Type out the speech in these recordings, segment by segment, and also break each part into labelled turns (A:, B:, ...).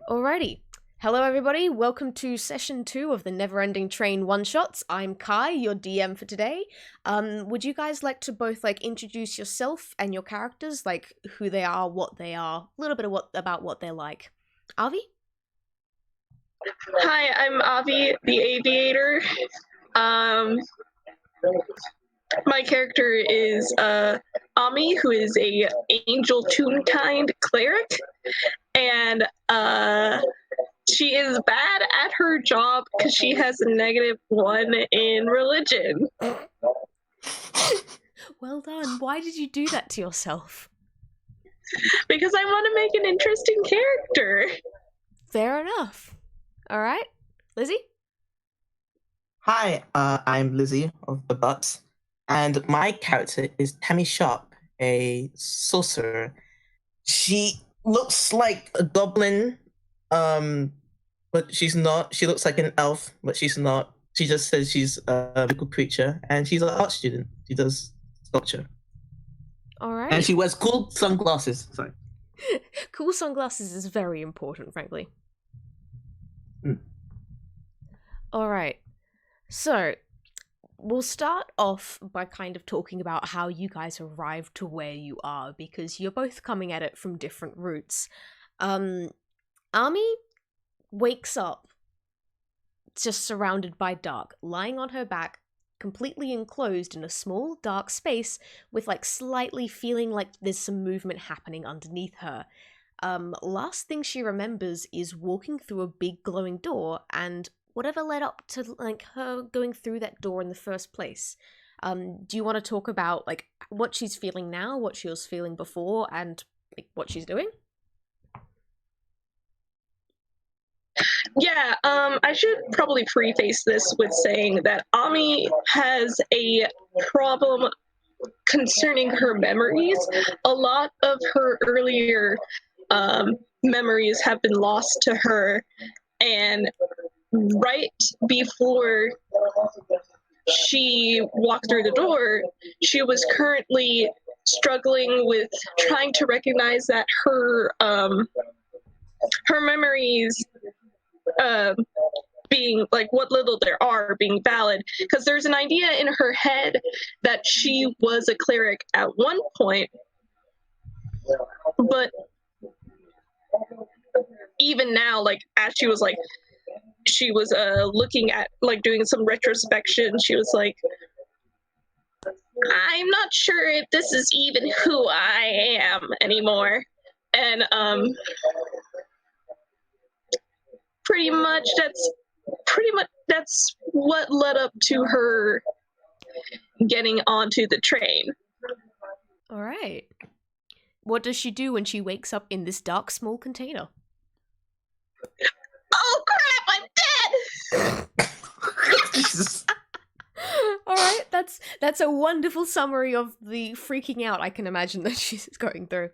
A: Alrighty. Hello, everybody. Welcome to session 2 of the Neverending Train one-shots. I'm Kai, your DM for today. Would you guys like to both introduce yourself and your characters, like who they are, a little bit of about what they're like? Avi?
B: Hi, I'm Avi, the aviator. My character is Ami, who is a angel toon-kind cleric, and she is bad at her job because she has a -1 in religion.
A: Well done. Why did you do that to yourself?
B: Because I want to make an interesting character.
A: Fair enough. Alright. Lizzie?
C: Hi, I'm Lizzy of the Butt, and my character is Tammy Sharp, a sorcerer. She looks like a goblin, but she's not. She looks like an elf, but she's not. She just says she's a magical creature, and she's an art student. She does sculpture.
A: Alright.
C: And she wears cool sunglasses. Sorry.
A: Cool sunglasses is very important, frankly. Alright. So, we'll start off by kind of talking about how you guys arrived to where you are, because you're both coming at it from different routes. Ami wakes up just surrounded by dark, lying on her back, completely enclosed in a small, dark space with slightly feeling like there's some movement happening underneath her. Last thing she remembers is walking through a big glowing door and whatever led up to her going through that door in the first place. Do you want to talk about what she's feeling now, what she was feeling before, and what she's doing?
B: Yeah, I should probably preface this with saying that Ami has a problem concerning her memories. A lot of her earlier memories have been lost to her, and right before she walked through the door, she was currently struggling with trying to recognize that her memories being what little there are being valid, because there's an idea in her head that she was a cleric at one point, but even now, as she was looking at doing some retrospection, she was like, I'm not sure if this is even who I am anymore. And pretty much that's what led up to her getting onto the train.
A: All right. What does she do when she wakes up in this dark, small container?
B: Oh crap, I'm dead!
C: Jesus.
A: All right, that's a wonderful summary of the freaking out I can imagine that she's going through.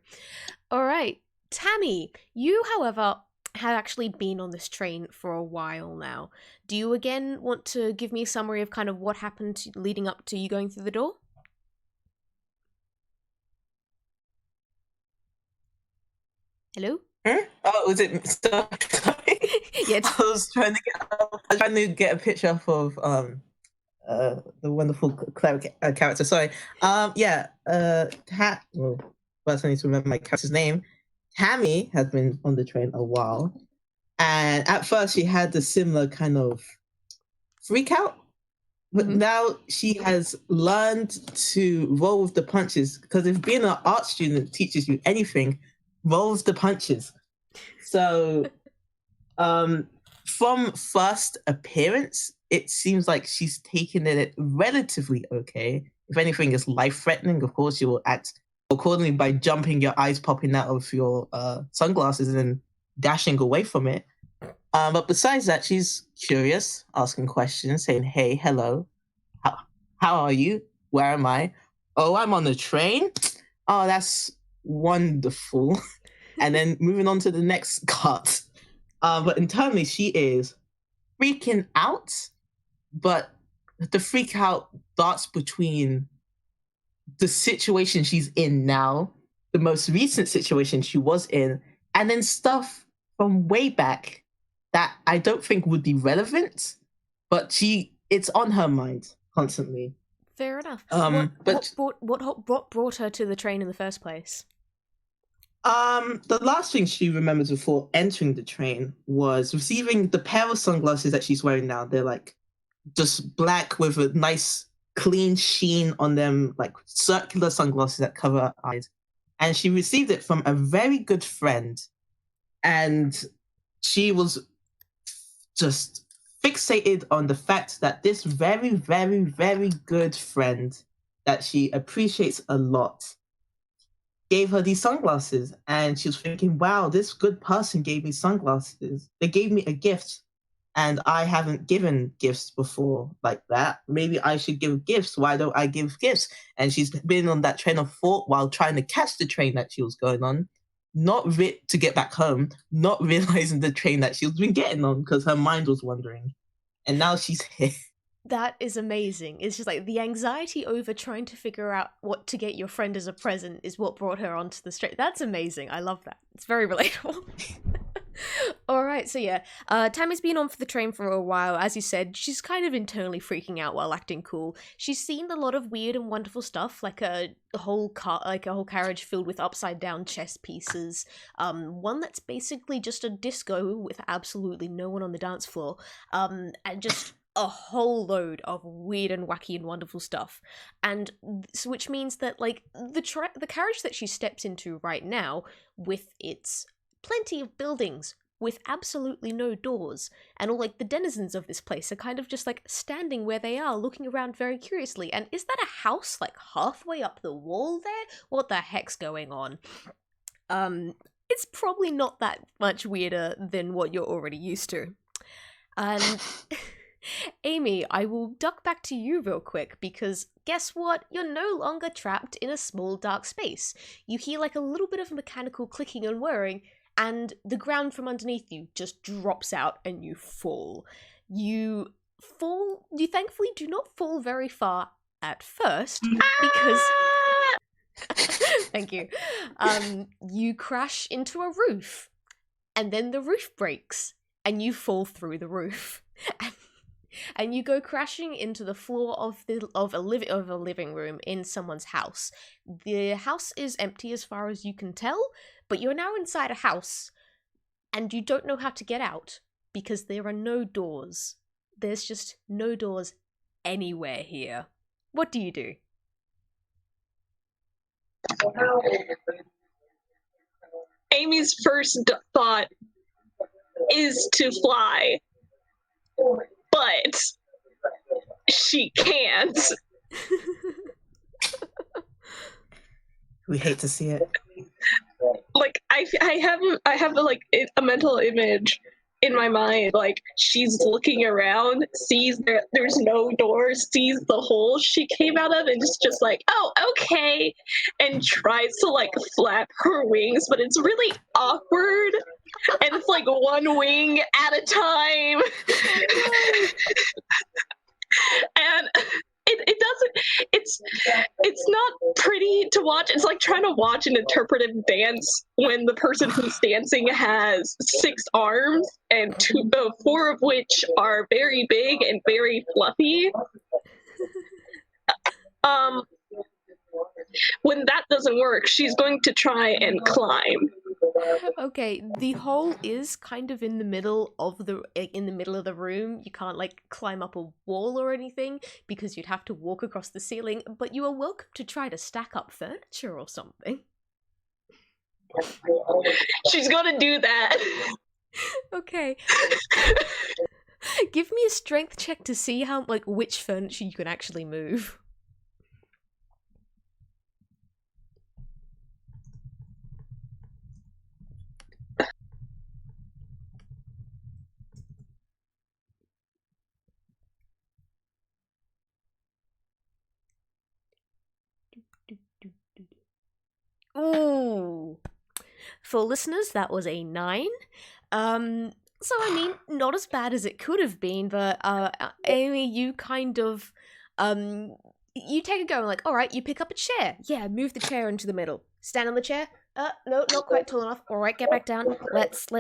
A: All right, Tammy, you, however, have actually been on this train for a while now. Do you again want to give me a summary of kind of what happened leading up to you going through the door? Hello?
C: Oh, was it? Sorry.
A: Yeah.
C: I was trying to get a picture up of the wonderful cleric character. Sorry. First I need to remember my character's name. Tammy has been on the train a while, and at first she had the similar kind of freak out, but now she has learned to roll with the punches, because if being an art student teaches you anything, roll with the punches. So from first appearance, it seems like she's taken it relatively okay. If anything is life-threatening, of course, you will act accordingly by jumping, your eyes popping out of your sunglasses and then dashing away from it. But besides that, she's curious, asking questions, saying, hey, hello, how are you? Where am I? Oh, I'm on the train? Oh, that's wonderful. And then moving on to the next cut. But internally, she is freaking out, but the freak out darts between the situation she's in now, the most recent situation she was in, and then stuff from way back that I don't think would be relevant, but it's on her mind constantly.
A: Fair enough.
C: But
A: What brought her to the train in the first place?
C: the last thing she remembers before entering the train was receiving the pair of sunglasses that she's wearing now. They're like just black with a nice clean sheen on them, like circular sunglasses that cover her eyes. And she received it from a very good friend. And she was just fixated on the fact that this very, very, very good friend that she appreciates a lot gave her these sunglasses. And she was thinking, wow, this good person gave me sunglasses. They gave me a gift. And I haven't given gifts before like that. Maybe I should give gifts. Why don't I give gifts? And she's been on that train of thought while trying to catch the train that she was going on, to get back home, not realizing the train that she's been getting on because her mind was wandering. And now she's here.
A: That is amazing. It's just like the anxiety over trying to figure out what to get your friend as a present is what brought her onto the street. That's amazing. I love that. It's very relatable. All right, so yeah, Tammy's been on for the train for a while. As you said, she's kind of internally freaking out while acting cool. She's seen a lot of weird and wonderful stuff, like a whole carriage filled with upside down chess pieces. One that's basically just a disco with absolutely no one on the dance floor. And just a whole load of weird and wacky and wonderful stuff. And so, which means that like the carriage that she steps into right now, with its plenty of buildings with absolutely no doors, and all like the denizens of this place are kind of just like standing where they are, looking around very curiously. And is that a house like halfway up the wall there? What the heck's going on? It's probably not that much weirder than what you're already used to. And Amy, I will duck back to you real quick, because guess what? You're no longer trapped in a small dark space. You hear like a little bit of mechanical clicking and whirring, and the ground from underneath you just drops out and you fall. You thankfully do not fall very far at first, because thank you. You crash into a roof, and then the roof breaks and you fall through the roof. And you go crashing into the floor of a living room in someone's house. The house is empty as far as you can tell, but you're now inside a house, and you don't know how to get out because there are no doors. There's just no doors anywhere here. What do you do?
B: Amy's first thought is to fly, but she can't.
C: We hate to see it.
B: Like I have like a mental image in my mind, like she's looking around, sees there's no doors, sees the hole she came out of, and just like, oh, okay, and tries to like flap her wings, but it's really awkward, and it's like one wing at a time. And it doesn't, it's not pretty to watch. It's like trying to watch an interpretive dance when the person who's dancing has 6 arms and 4 of which are very big and very fluffy. When that doesn't work, she's going to try and climb.
A: Okay, the hole is kind of in the middle of the room. You can't like climb up a wall or anything because you'd have to walk across the ceiling, but you are welcome to try to stack up furniture or something.
B: She's gonna do that.
A: Okay. Give me a strength check to see how which furniture you can actually move. Ooh. For listeners, that was a 9. So I mean, not as bad as it could have been, but Amy, you kind of you take a go and like, all right, you pick up a chair. Yeah, move the chair into the middle. Stand on the chair. No, not quite tall enough. All right, get back down. Let's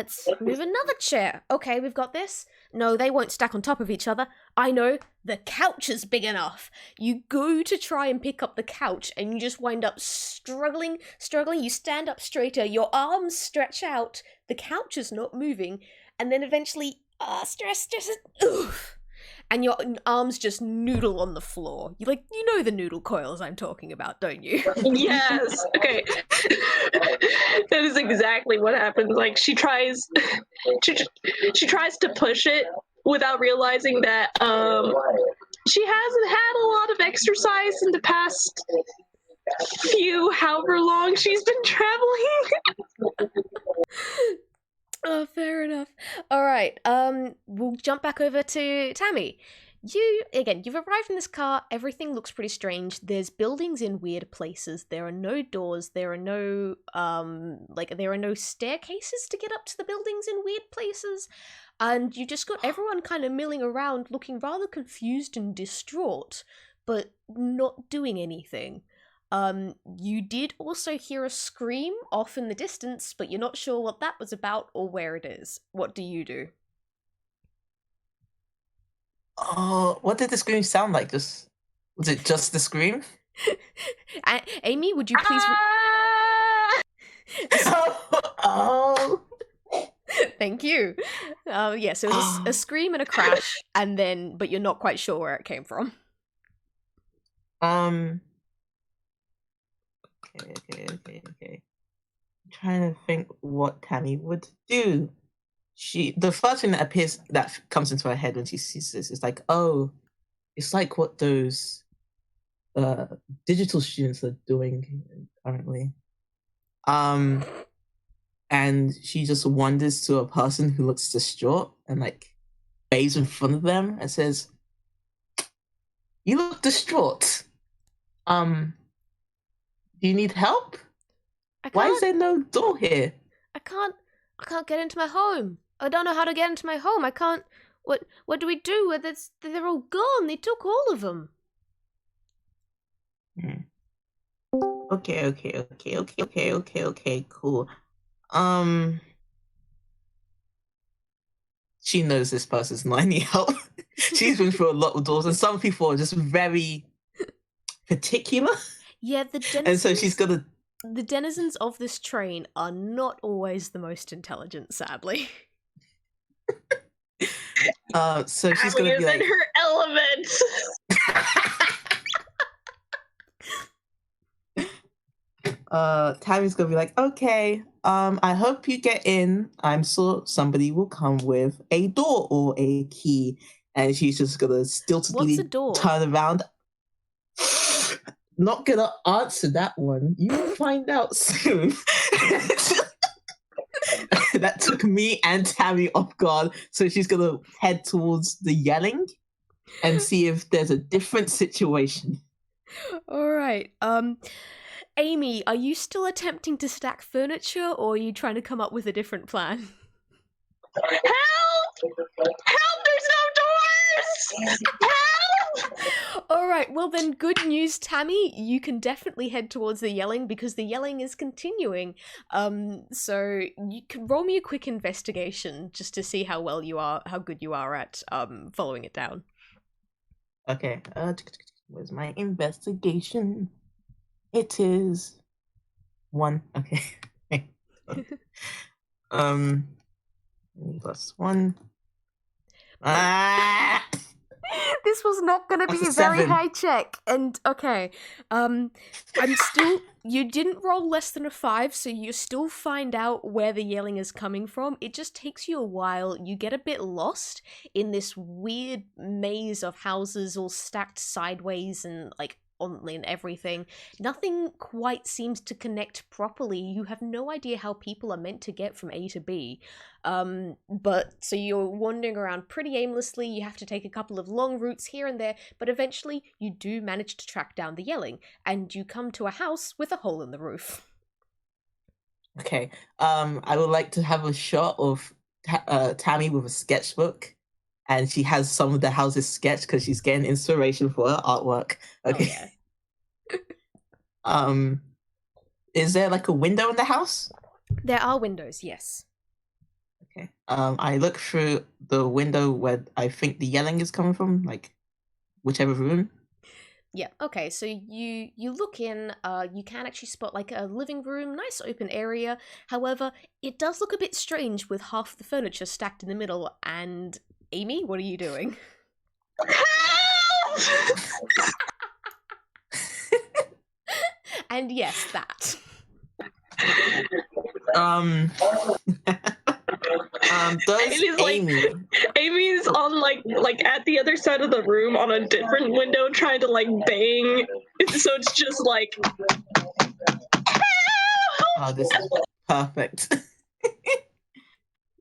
A: move another chair. Okay, we've got this. No, they won't stack on top of each other. I know. The couch is big enough. You go to try and pick up the couch, and you just wind up struggling. You stand up straighter. Your arms stretch out. The couch is not moving, and then eventually, stress. Oof. And your arms just noodle on the floor. You know the noodle coils I'm talking about, don't you?
B: Yes. Okay. That is exactly what happens. Like she tries to push it without realizing that she hasn't had a lot of exercise in the past however long she's been traveling.
A: Oh, fair enough. All right. We'll jump back over to Tammy. You've arrived in this car. Everything looks pretty strange. There's buildings in weird places. There are no doors. There are no staircases to get up to the buildings in weird places. And you just got everyone kind of milling around, looking rather confused and distraught, but not doing anything. You did also hear a scream off in the distance, but you're not sure what that was about or where it is. What do you do?
C: Oh, what did the scream sound like? Was it just the scream?
A: Amy, would you please...
C: Oh.
A: Thank you. So it was a scream and a crash, but you're not quite sure where it came from.
C: Okay. I'm trying to think what Tammy would do. The first thing that comes into her head when she sees this is like, oh, it's like what those digital students are doing currently. And she just wanders to a person who looks distraught and like waves in front of them and says, "You look distraught. Do you need help? Why is there no door here?
A: I can't get into my home. I don't know how to get into my home. I can't. What do we do? They're all gone. They took all of them."
C: Okay, cool. She knows this person's not any help. She's been through a lot of doors, and some people are just very particular.
A: Yeah,
C: and so she's gonna.
A: The denizens of this train are not always the most intelligent, sadly.
C: So she's gonna be like,
B: in her element.
C: Tammy's gonna be like, okay, I hope you get in. I'm sure somebody will come with a door or a key. And she's just gonna stiltedly turn around. Not gonna answer that one. You will find out soon. That took me and Tammy off guard. So she's gonna head towards the yelling and see if there's a different situation.
A: All right. Amy, are you still attempting to stack furniture, or are you trying to come up with a different plan?
B: Help! Help! There's no doors! Help!
A: All right, well then, good news, Tammy. You can definitely head towards the yelling because the yelling is continuing. So you can roll me a quick investigation just to see how good you are at following it down.
C: Okay. Where's my investigation? It is 1. Okay. +1.
A: This was not going to be a very high check. And okay, you didn't roll less than a 5, so you still find out where the yelling is coming from. It just takes you a while. You get a bit lost in this weird maze of houses all stacked sideways and like and everything. Nothing quite seems to connect properly. You have no idea how people are meant to get from A to B. But so you're wandering around pretty aimlessly. You have to take a couple of long routes here and there, but eventually you do manage to track down the yelling, and you come to a house with a hole in the roof.
C: Okay. I would like to have a shot of Tammy with a sketchbook. And she has some of the houses sketched because she's getting inspiration for her artwork. Okay.
A: Oh, yeah.
C: Is there like a window in the house?
A: There are windows, yes.
C: Okay. I look through the window where I think the yelling is coming from, like whichever room.
A: Yeah, okay, so you look in, you can actually spot like a living room, nice open area. However, it does look a bit strange with half the furniture stacked in the middle. And Amy, what are you doing?
B: Help!
A: And yes, that.
C: Does
B: It is like
C: Amy?
B: Amy's on like at the other side of the room on a different window trying to like bang. So it's just like
C: Oh, this is perfect.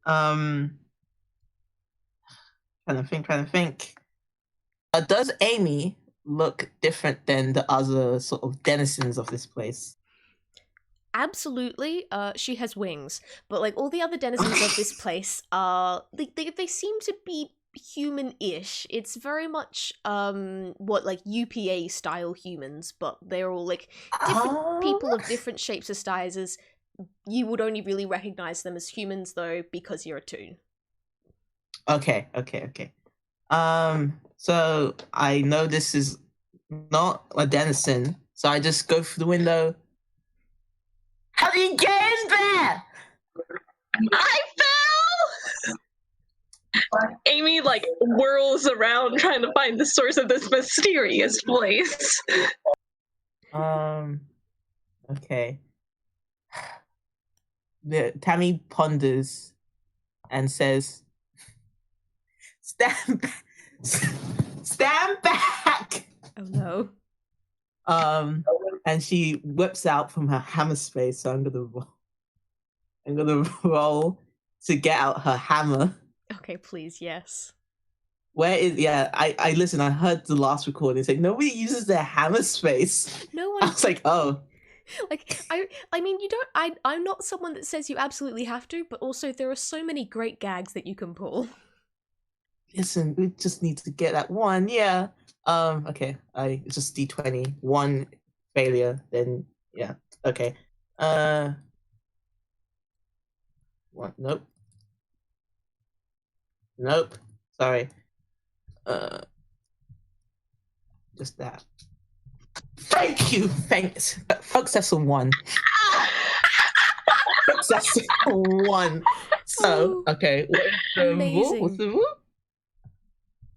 C: Trying to think. Does Amy look different than the other sort of denizens of this place?
A: Absolutely, she has wings, but like all the other denizens of this place are they seem to be human-ish. It's very much what like UPA style humans, but they're all like different people of different shapes or sizes. You would only really recognize them as humans though because you're a toon.
C: Okay. So I know this is not a denizen, so I just go through the window. How do you get in there?
B: I fell. Amy like whirls around trying to find the source of this mysterious place.
C: Okay. Tammy ponders and says, "Stand back! Stand back!"
A: Oh no.
C: And she whips out from her hammer space. So I'm gonna roll to get out her hammer.
A: Okay, please, yes.
C: Where is I listen, I heard the last recording say nobody uses their hammer space.
A: No
C: I
A: one.
C: was like, oh.
A: Like I mean you don't I'm not someone that says you absolutely have to, but also there are so many great gags that you can pull.
C: Listen, we just need to get that one, yeah. Okay, it's just D20, one failure, then yeah, okay. One, nope. Nope. Sorry. Just that. Thank you. Thanks. Success on one. Success on one. So okay. What's the rule?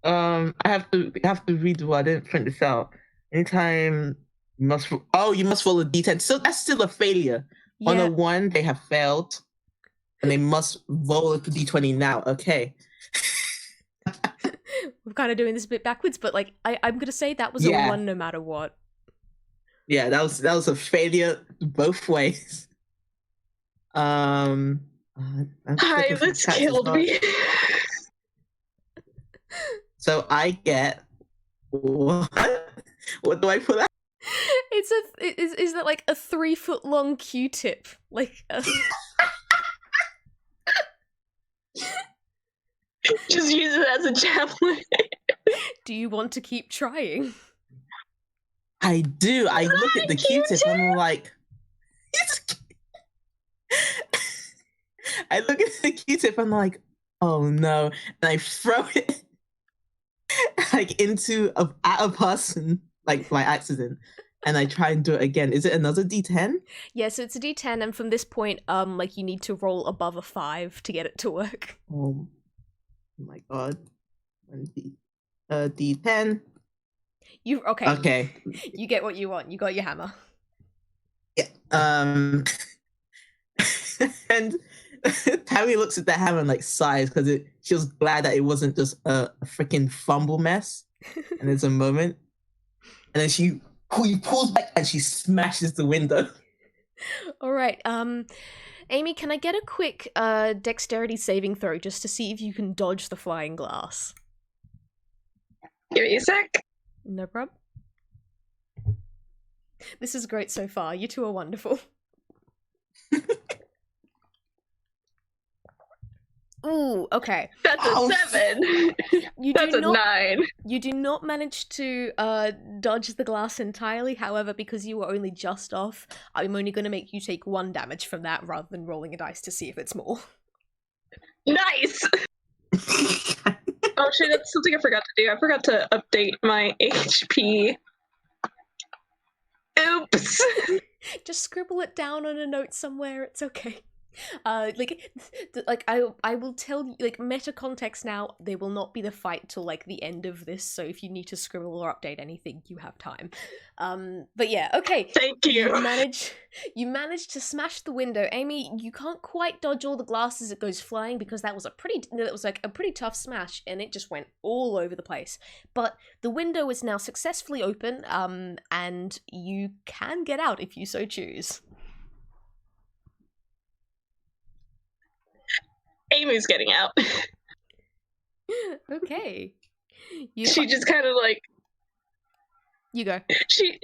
C: I have to read the rule. I didn't print this out. Anytime you must you must roll a D10. So that's still a failure.
A: Yeah.
C: On a 1, they have failed. And they must roll a D20 now. Okay.
A: We're kind of doing this a bit backwards, but like I'm gonna say that was a 1 no matter what.
C: Yeah, that was a failure both ways.
B: Hi, this killed me.
C: So I get what? What do I put out?
A: Is that like a 3-foot long Q-tip? Like
B: just use it as a javelin.
A: Do you want to keep trying?
C: I do. I look at the Q-tip and I'm like, I look at the Q-tip and I'm like, oh no, and I throw it like at a person, like by accident, and I try and do it again. Is it another D10?
A: Yeah, so it's a D10, and from this point, like you need to roll above a 5 to get it to work.
C: Oh my god. D10.
A: Okay. You get what you want. You got your hammer.
C: Yeah. And Tammy looks at the hammer and like sighs because she was glad that it wasn't just a freaking fumble mess. And there's a moment, and then she pulls back and she smashes the window.
A: All right. Amy, can I get a quick dexterity saving throw just to see if you can dodge the flying glass?
B: Give me a sec.
A: No problem. This is great so far. You two are wonderful. Ooh, okay.
B: That's a 7. That's a 9.
A: You do not manage to dodge the glass entirely. However, because you were only just off, I'm only going to make you take 1 damage from that rather than rolling a dice to see if it's more.
B: Nice! Oh shit, that's something I forgot to do. I forgot to update my HP. Oops!
A: Just scribble it down on a note somewhere, it's okay. I will tell you, like, meta context now, they will not be the fight till, like, the end of this, so if you need to scribble or update anything, you have time. But yeah, okay.
B: Thank you.
A: You manage to smash the window. Amy, you can't quite dodge all the glass as it goes flying, because that was a pretty tough smash, and it just went all over the place. But the window is now successfully open, and you can get out if you so choose.
B: Amy's getting out.
A: Okay.
B: She just kind of like...
A: You go.
B: She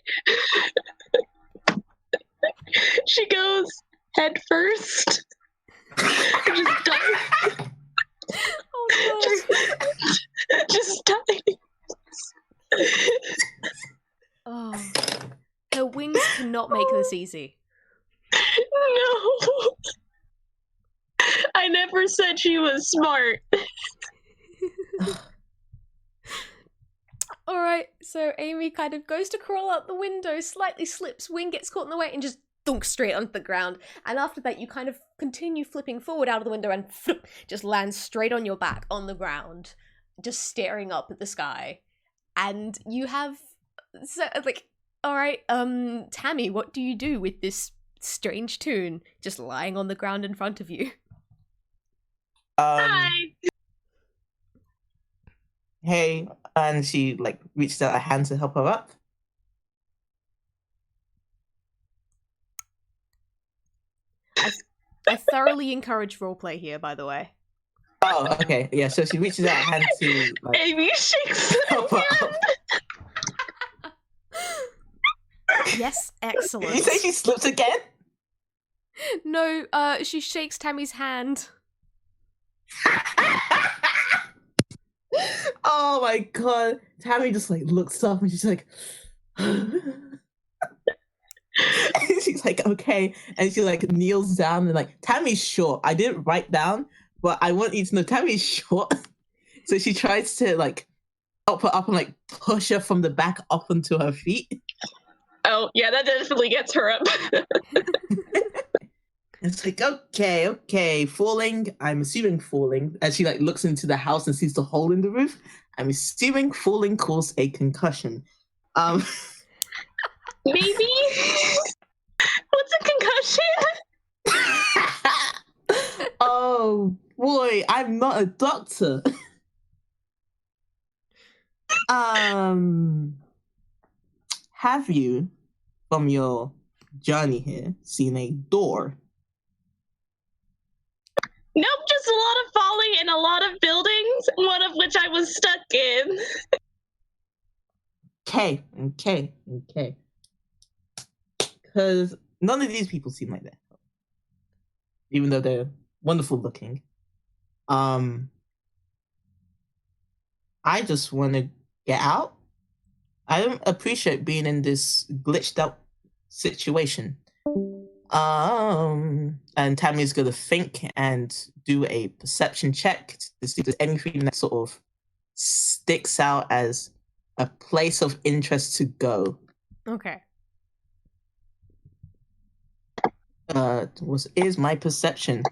B: goes head first. Just dive.
A: Oh no.
B: Just dive.
A: Oh. Her wings cannot make this easy.
B: No. I never said she was smart.
A: Alright, so Amy kind of goes to crawl out the window, slightly slips, wing gets caught in the way, and just thunk straight onto the ground. And after that, you kind of continue flipping forward out of the window and just land straight on your back on the ground, just staring up at the sky. And you have... So, like, alright, Tammy, what do you do with this strange toon just lying on the ground in front of you?
B: Hi.
C: Hey, and she like reaches out a hand to help her up.
A: I thoroughly encourage roleplay here, by the way.
C: Oh, okay, yeah. So she reaches out a hand to like,
B: Amy shakes
C: help her up.
A: Yes, excellent.
C: Did you say she slips again?
A: No, she shakes Tammy's hand.
C: Oh my god. Tammy just like looks up and she's like and she's like, okay. And she like kneels down and like, Tammy's short. I didn't write down, but I want you to know Tammy's short. So she tries to like help her up and like push her from the back up onto her feet.
B: Oh, yeah, that definitely gets her up.
C: It's like, okay, falling. I'm assuming falling. As she like looks into the house and sees the hole in the roof, I'm assuming falling caused a concussion.
B: Maybe? What's a concussion?
C: Oh boy, I'm not a doctor. Have you, from your journey here, seen a door?
B: Nope, just a lot of falling in a lot of buildings, one of which I was stuck in.
C: Okay. Because none of these people seem like that. Even though they're wonderful looking. I just want to get out. I don't appreciate being in this glitched out situation. And Tammy's gonna think and do a perception check to see if there's anything that sort of sticks out as a place of interest to go.
A: Okay.
C: What is my perception?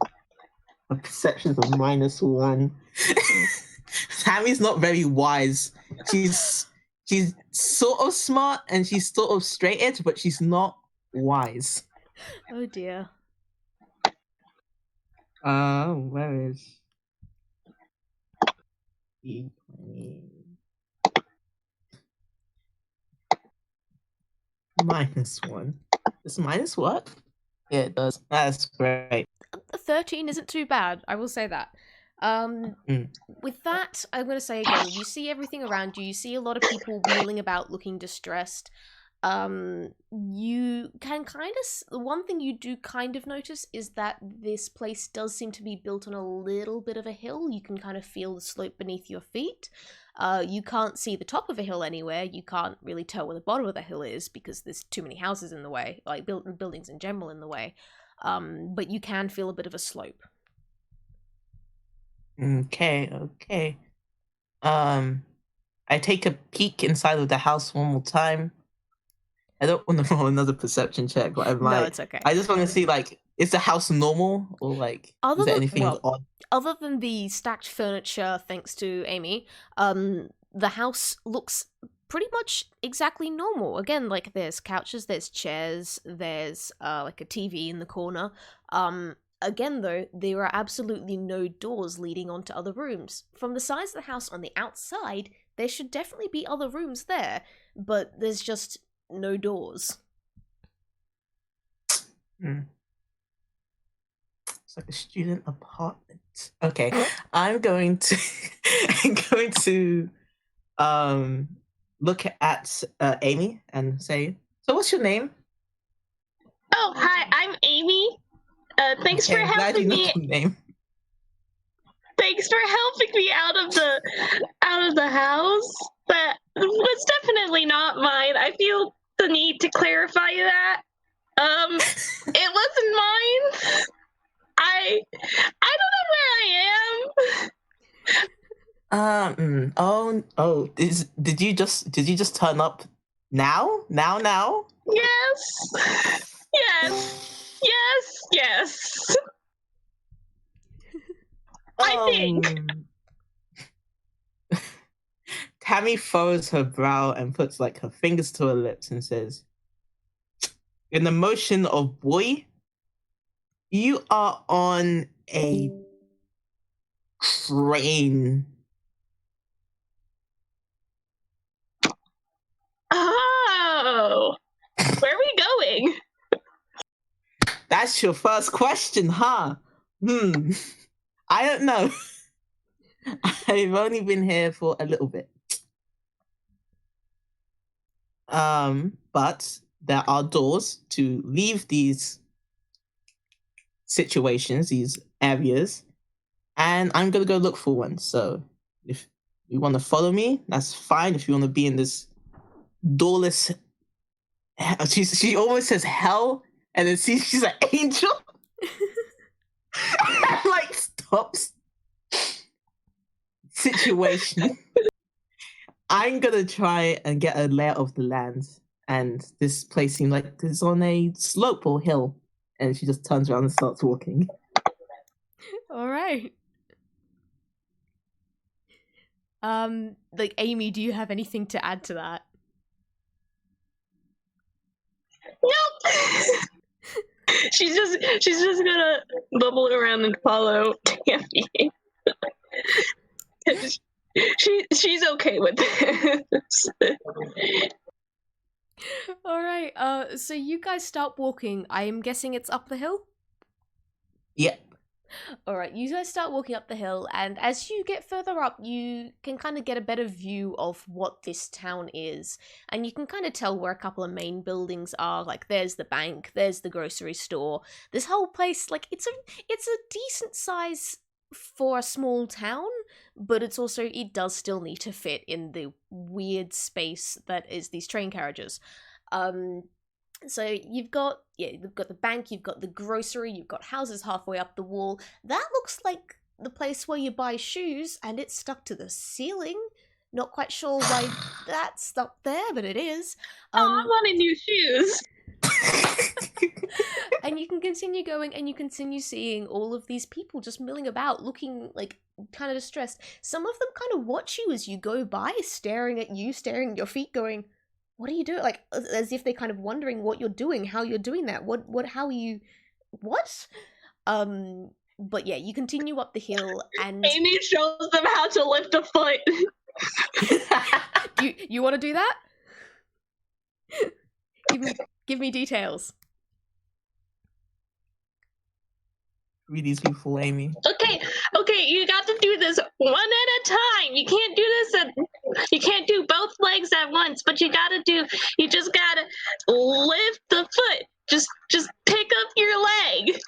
C: My perception is a -1. Tammy's not very wise. She's sort of smart and she's sort of straight edge, but she's not wise.
A: Oh dear.
C: Where is D20? -1. It's minus what? Yeah, it does. That's great.
A: 13 isn't too bad, I will say that. With that, I'm going to say again, you see everything around you. You see a lot of people wheeling about looking distressed. You can kind of, one thing you do kind of notice is that this place does seem to be built on a little bit of a hill. You can kind of feel the slope beneath your feet. You can't see the top of a hill anywhere. You can't really tell where the bottom of the hill is because there's too many houses in the way, like buildings in general in the way. But you can feel a bit of a slope.
C: Okay. I take a peek inside of the house one more time. I don't want to roll another perception check, but I might.
A: No, it's okay.
C: I just want to see, like, is the house normal or like is there anything odd?
A: Other than the stacked furniture, thanks to Amy, the house looks pretty much exactly normal. Again, like there's couches, there's chairs, there's like a TV in the corner. Again, though, there are absolutely no doors leading onto other rooms. From the size of the house on the outside, there should definitely be other rooms there, but there's just no doors.
C: It's like a student apartment. Okay, I'm going to look at Amy and say, so what's your name?
B: Oh, hi, I'm Amy. Thanks for helping me. Thanks for helping me out of the house. That was definitely not mine. I feel the need to clarify that. It wasn't mine. I don't know where I am.
C: Did you just turn up now?
B: Yes. I think.
C: Tammy furrows her brow and puts like her fingers to her lips and says, in the motion of boy, you are on a train.
B: Oh, where are we going?
C: That's your first question, huh? I don't know. I've only been here for a little bit. But there are doors to leave these situations, these areas, and I'm gonna go look for one. So if you want to follow me, that's fine. If you want to be in this doorless, she almost says hell, and then she's an angel. Like stops situation. I'm gonna try and get a layer of the land, and this place seems like it's on a slope or hill, and she just turns around and starts walking.
A: All right. Like Amy, do you have anything to add to that?
B: Nope. She's just gonna bubble around and follow Tammy. She's okay with this.
A: All right. So you guys start walking. I am guessing it's up the hill?
C: Yep.
A: All right, you guys start walking up the hill, and as you get further up, you can kind of get a better view of what this town is, and you can kind of tell where a couple of main buildings are. Like, there's the bank, there's the grocery store. This whole place, like, it's a decent size for a small town, but it does still need to fit in the weird space that is these train carriages. So you've got the bank, you've got the grocery, you've got houses halfway up the wall. That looks like the place where you buy shoes, and it's stuck to the ceiling. Not quite sure why that's stuck there, but it is.
B: I wanted new shoes.
A: And you can continue going, and you continue seeing all of these people just milling about, looking like kind of distressed. Some of them kind of watch you as you go by, staring at your feet, going, what are you doing? Like, as if they're kind of wondering what you're doing, how you're doing that. How are you, what? But yeah, you continue up the hill, and
B: Amy shows them how to lift a foot.
A: You want to do that? Give me details.
C: Read these people, Amy.
B: Okay, you got to do this one at a time. You can't do this You can't do both legs at once, but you just gotta lift the foot. Just pick up your leg.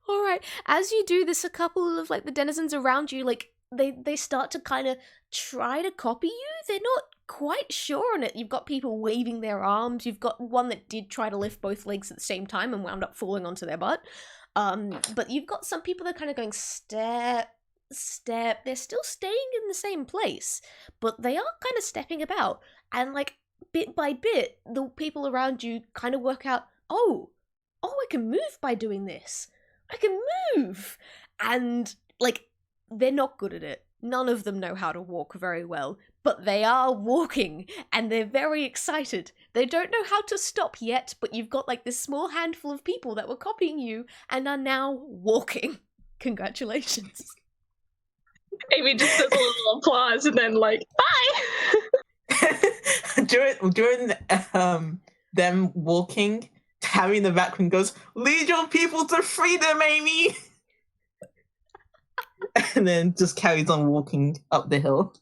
A: All right. As you do this, a couple of like the denizens around you, like they start to kind of try to copy you. They're not quite sure on it. You've got people waving their arms. You've got one that did try to lift both legs at the same time and wound up falling onto their butt. But you've got some people that are kind of going step, step. They're still staying in the same place, but they are kind of stepping about. And like bit by bit, the people around you kind of work out, oh, I can move by doing this. I can move. And like, they're not good at it. None of them know how to walk very well, but they are walking and they're very excited. They don't know how to stop yet, but you've got like this small handful of people that were copying you and are now walking. Congratulations.
B: Amy just does a little applause and then like, bye.
C: during them walking, Tammy in the background goes, "Lead your people to freedom, Amy!" And then just carries on walking up the hill.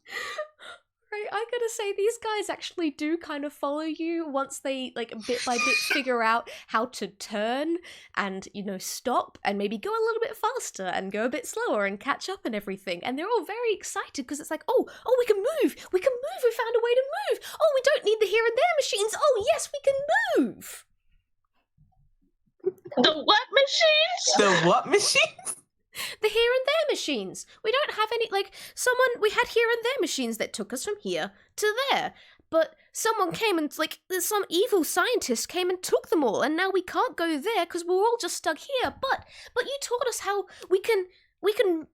A: Right, I gotta say, these guys actually do kind of follow you once they, like, bit by bit figure out how to turn and, you know, stop and maybe go a little bit faster and go a bit slower and catch up and everything. And they're all very excited because it's like, oh, we can move! We can move! We found a way to move! Oh, we don't need the here and there machines! Oh, yes, we can move!
B: The what machines?
C: The what machines?
A: The here and there machines. We don't have any, like, we had here and there machines that took us from here to there. But someone came and, like, some evil scientist came and took them all, and now we can't go there because we're all just stuck here. But you taught us how we can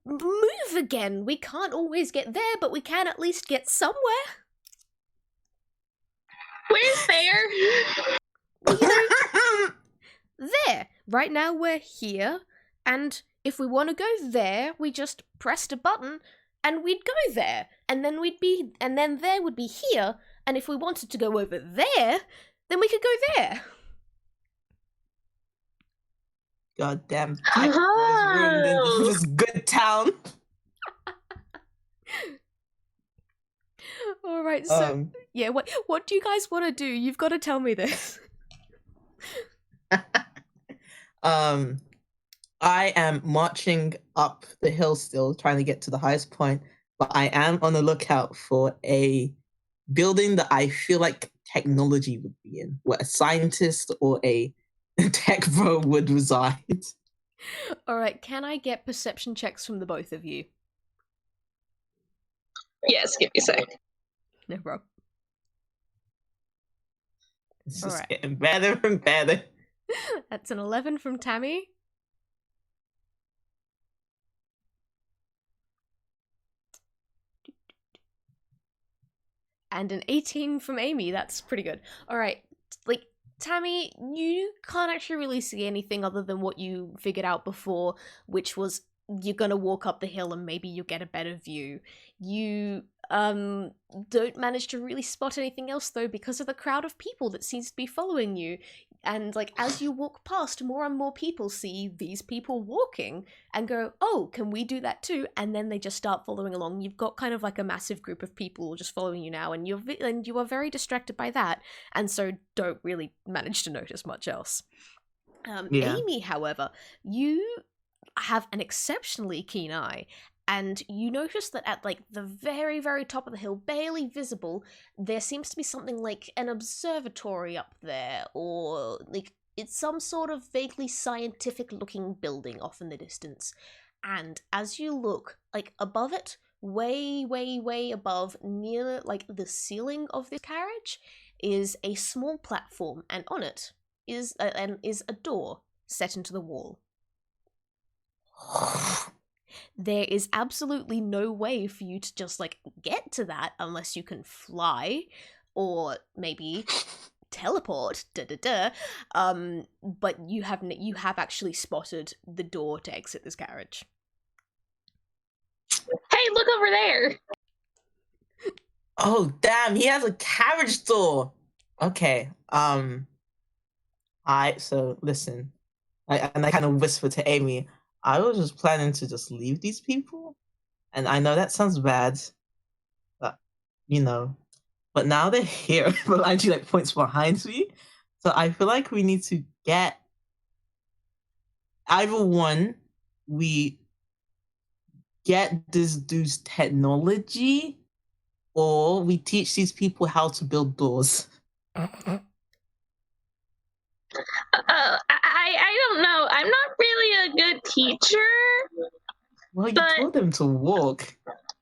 A: move again. We can't always get there, but we can at least get somewhere.
B: Where's there?
A: Well, you know, there. Right now we're here, and if we want to go there, we just pressed a button and we'd go there. And then there would be here, and if we wanted to go over there, then we could go there.
C: God damn, tech was ruined in this good town.
A: All right, so yeah, what do you guys want to do? You've got to tell me this.
C: I am marching up the hill still, trying to get to the highest point, but I am on the lookout for a building that I feel like technology would be in, where a scientist or a tech bro would reside.
A: All right, can I get perception checks from the both of you?
B: Yes, give me a sec.
A: No problem.
C: It's just getting better and better.
A: That's an 11 from Tammy. And an 18 from Amy. That's pretty good. All right, like, Tammy, you can't actually really see anything other than what you figured out before, which was you're gonna walk up the hill and maybe you'll get a better view. You don't manage to really spot anything else though because of the crowd of people that seems to be following you. And like as you walk past, more and more people see these people walking and go, oh, can we do that too? And then they just start following along. You've got kind of like a massive group of people just following you now, and you are very distracted by that, and so don't really manage to notice much else. Amy, however, you have an exceptionally keen eye, and you notice that at like the very, very top of the hill, barely visible, there seems to be something like an observatory up there, or like it's some sort of vaguely scientific looking building off in the distance. And as you look, like above it, way, way, way above, near like the ceiling of this carriage, is a small platform, and on it is a door set into the wall. There is absolutely no way for you to just like get to that unless you can fly or maybe teleport. But you have actually spotted the door to exit this carriage.
B: Hey, look over there.
C: Oh damn, he has a carriage door. Okay. So listen. I kind of whisper to Amy, I was just planning to just leave these people. And I know that sounds bad, but you know. But now they're here, but actually like points behind me. So I feel like we need to get either one, we get this dude's technology, or we teach these people how to build doors.
B: I don't know. I'm not really a good teacher.
C: Well, you told them to walk,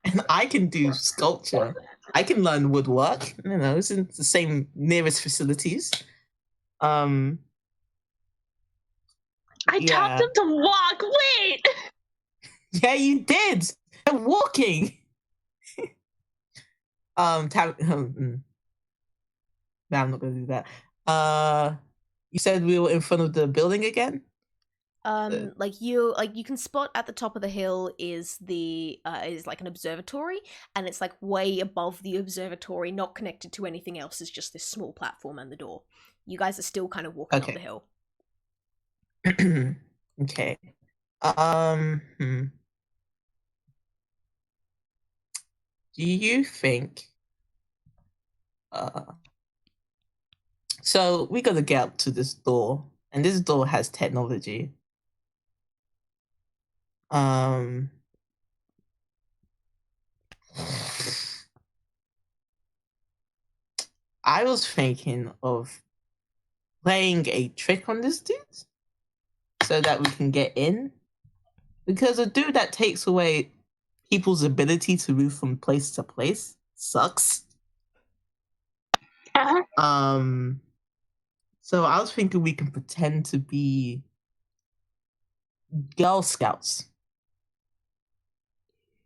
C: and I can do sculpture. I can learn woodwork. You know, it's in the same nearest facilities.
B: I taught them to walk. Wait.
C: Yeah, you did. They're walking. No, I'm not gonna do that. You said we were in front of the building again?
A: Like you can spot at the top of the hill is like an observatory, and it's like way above the observatory, not connected to anything else. It's just this small platform and the door. You guys are still kind of walking up the hill.
C: Okay. Do you think so we gotta get up to this door, and this door has technology. I was thinking of playing a trick on this dude so that we can get in. Because a dude that takes away people's ability to move from place to place sucks. So I was thinking we can pretend to be Girl Scouts.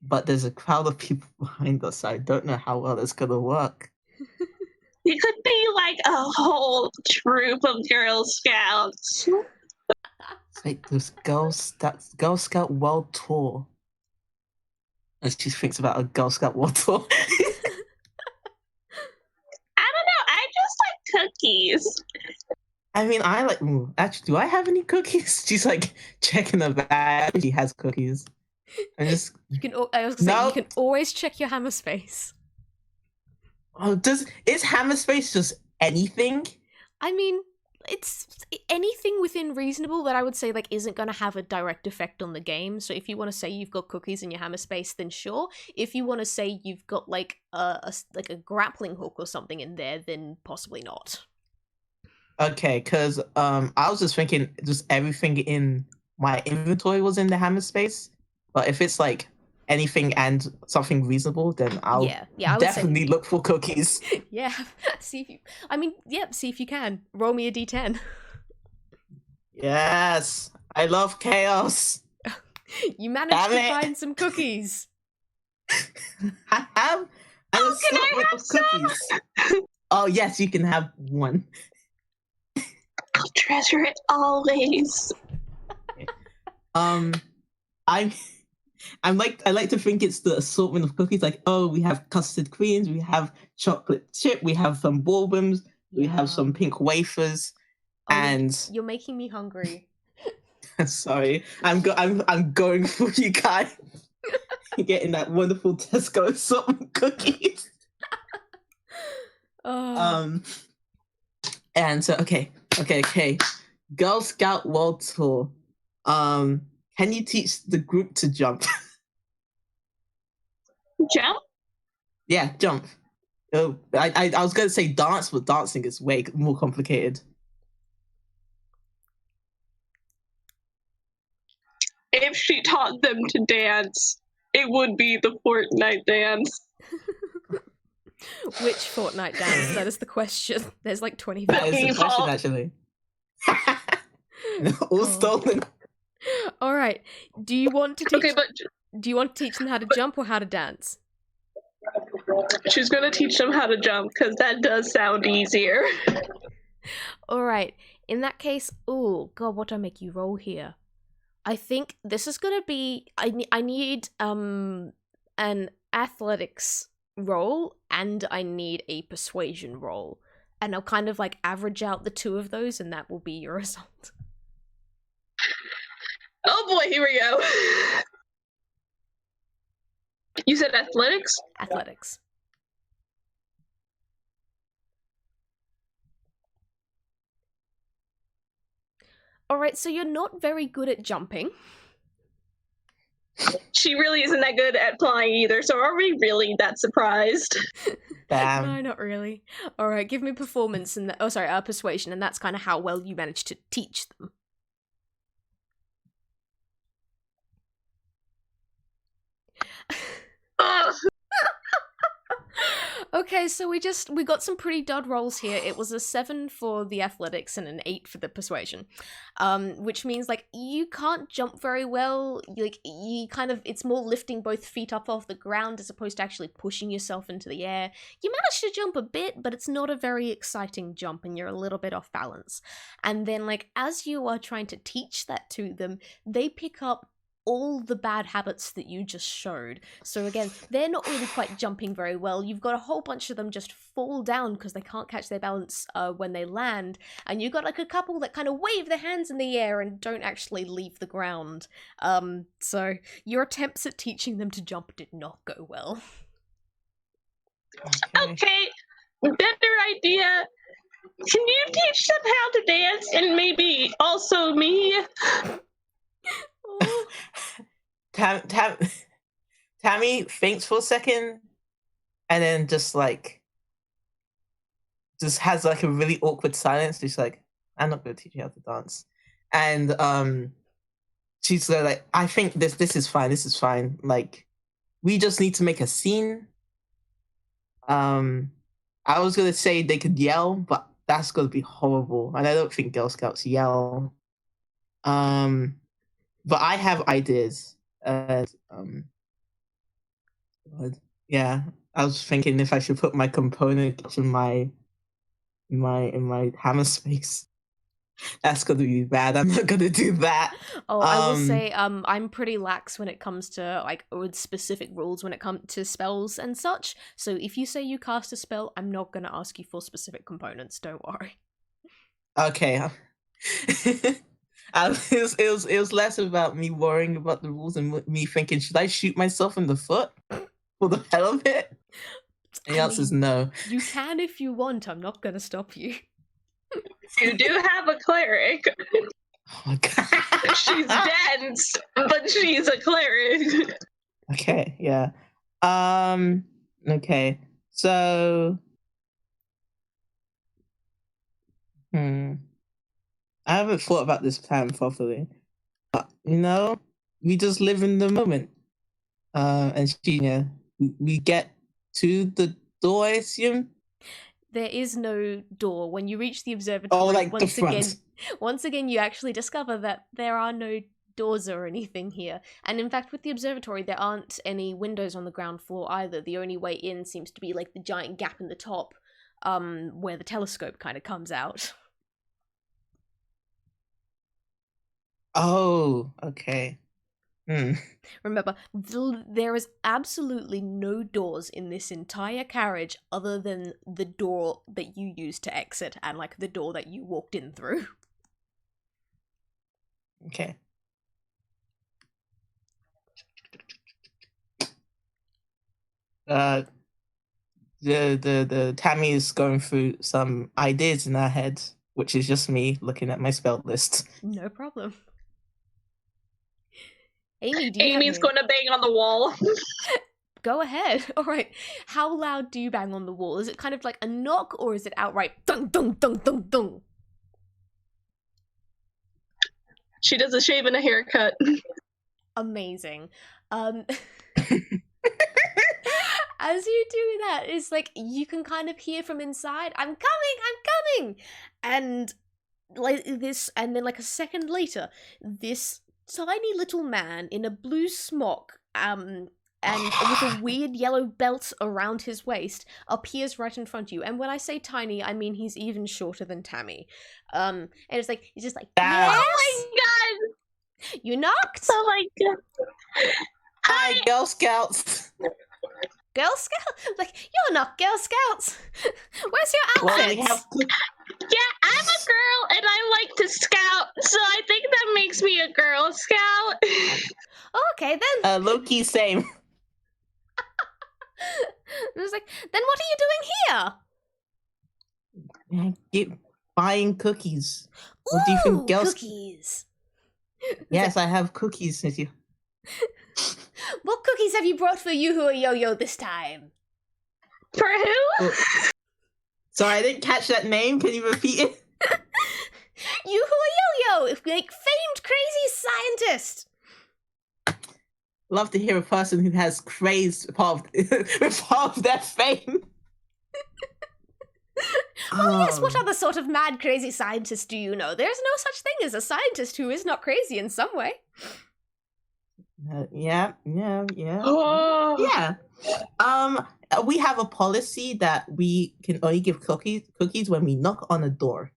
C: But there's a crowd of people behind us, so I don't know how well it's gonna work.
B: We could be like a whole troop of Girl Scouts.
C: It's like this Girl Scout World Tour. And she thinks about a Girl Scout World Tour.
B: I don't know. I just like cookies.
C: I mean, I like. Actually, do I have any cookies? She's like checking the bag. She has cookies. I was gonna say
A: you can always check your hammer space.
C: Oh, is hammer space just anything?
A: I mean, it's anything within reasonable that I would say like isn't going to have a direct effect on the game. So if you want to say you've got cookies in your hammer space, then sure. If you want to say you've got like a grappling hook or something in there, then possibly not.
C: Okay, because I was just thinking just everything in my inventory was in the hammer space. But if it's like anything and something reasonable, then I'll definitely look for cookies.
A: Yeah, see if you can. Roll me a d10.
C: Yes, I love chaos.
A: You managed to find some cookies.
C: I have an assortment of cookies. Oh yes, you can have one.
B: I'll treasure it always.
C: I like to think it's the assortment of cookies. Like, oh, we have custard creams, we have chocolate chip, we have some bourbons, we have some pink wafers, and
A: you're making me hungry.
C: Sorry, I'm going for you guys. Getting that wonderful Tesco assortment cookies. And so okay. Girl Scout World Tour. Can you teach the group to jump?
B: Jump?
C: Yeah, jump. Oh, I was going to say dance, but dancing is way more complicated.
B: If she taught them to dance, it would be the Fortnite dance.
A: Which Fortnite dance? That is the question. There's like 20.
C: That is the question, actually. All stolen.
A: All right. Do you want to teach? Do you want to teach them how to jump or how to dance?
B: She's going to teach them how to jump because that does sound easier.
A: All right. In that case, oh god, what do I make you roll here? I think this is gonna be. I need an athletics roll and I need a persuasion roll, and I'll kind of like average out the two of those, and that will be your result.
B: Oh boy, here we go. You said athletics?
A: Athletics. Alright, so you're not very good at jumping.
B: She really isn't that good at flying either, so are we really that surprised?
C: Damn.
A: No, not really. Alright, give me performance and persuasion, and that's kind of how well you managed to teach them. Okay, so we got some pretty dud rolls here. It was a 7 for the athletics and an 8 for the persuasion, which means like you can't jump very well. Like you kind of, it's more lifting both feet up off the ground as opposed to actually pushing yourself into the air. You managed to jump a bit, but it's not a very exciting jump, and you're a little bit off balance. And then like as you are trying to teach that to them, they pick up all the bad habits that you just showed. So again, they're not really quite jumping very well. You've got a whole bunch of them just fall down because they can't catch their balance when they land, and you've got like a couple that kind of wave their hands in the air and don't actually leave the ground. So your attempts at teaching them to jump did not go well.
B: Okay, better idea. Can you teach them how to dance and maybe also me?
C: Tammy thinks for a second, and then just has like a really awkward silence. She's like, "I'm not going to teach you how to dance," and she's like, "I think this is fine. This is fine. Like, we just need to make a scene." I was gonna say they could yell, but that's gonna be horrible, and I don't think Girl Scouts yell. But I have ideas. Yeah, I was thinking if I should put my component in my hammer space. That's gonna be bad. I'm not gonna do that.
A: Oh, I will say, I'm pretty lax when it comes to like with specific rules when it comes to spells and such. So if you say you cast a spell, I'm not gonna ask you for specific components. Don't worry.
C: Okay. It was less about me worrying about the rules and me thinking, should I shoot myself in the foot for the hell of it? And the answer is no.
A: You can if you want. I'm not gonna stop you.
B: You do have a cleric.
C: Oh my god.
B: She's dense, but she's a cleric.
C: Okay, yeah. Okay. So I haven't thought about this plan properly. But, we just live in the moment. And we get to the door, I assume?
A: There is no door. When you reach the observatory,
C: like the front.
A: Once again, you actually discover that there are no doors or anything here. And in fact, with the observatory, there aren't any windows on the ground floor either. The only way in seems to be like the giant gap in the top, where the telescope kind of comes out.
C: Oh, okay.
A: Remember, there is absolutely no doors in this entire carriage other than the door that you used to exit and like the door that you walked in through.
C: Okay. The Tammy is going through some ideas in her head, which is just me looking at my spell list.
A: No problem.
B: Amy's going to bang on the wall.
A: Go ahead. All right. How loud do you bang on the wall? Is it kind of like a knock, or is it outright dung dung dung dung dung?
B: She does a shave and a haircut.
A: Amazing. As you do that, it's like you can kind of hear from inside, I'm coming! And like this, and then like a second later, this tiny little man in a blue smock, and with a weird yellow belt around his waist appears right in front of you. And when I say tiny, I mean he's even shorter than Tammy. And it's like, he's just like, yes!
B: Oh my god!
A: You knocked?
B: Oh my god.
C: Hi, Girl Scouts!
A: Girl Scouts? Like, you're not Girl Scouts! Where's your outfits?
B: Yeah, I'm a girl and I like to scout, so I think that makes me a Girl Scout.
A: Okay, then.
C: Low-key, same.
A: I was like, then what are you doing here?
C: Get buying cookies. What do you think girls...
A: Cookies!
C: Yes, I have cookies with you.
A: What cookies have you brought for Yoo-hoo Yo-Yo this time?
B: For who?
C: Oh. Sorry, I didn't catch that name. Can you repeat it?
A: Yoo-hoo Yo-Yo, like famed crazy scientist.
C: Love to hear a person who has crazed part of their fame.
A: Oh yes, what other sort of mad crazy scientist do you know? There's no such thing as a scientist who is not crazy in some way.
C: Yeah.
B: Oh.
C: Yeah. We have a policy that we can only give cookies when we knock on a door.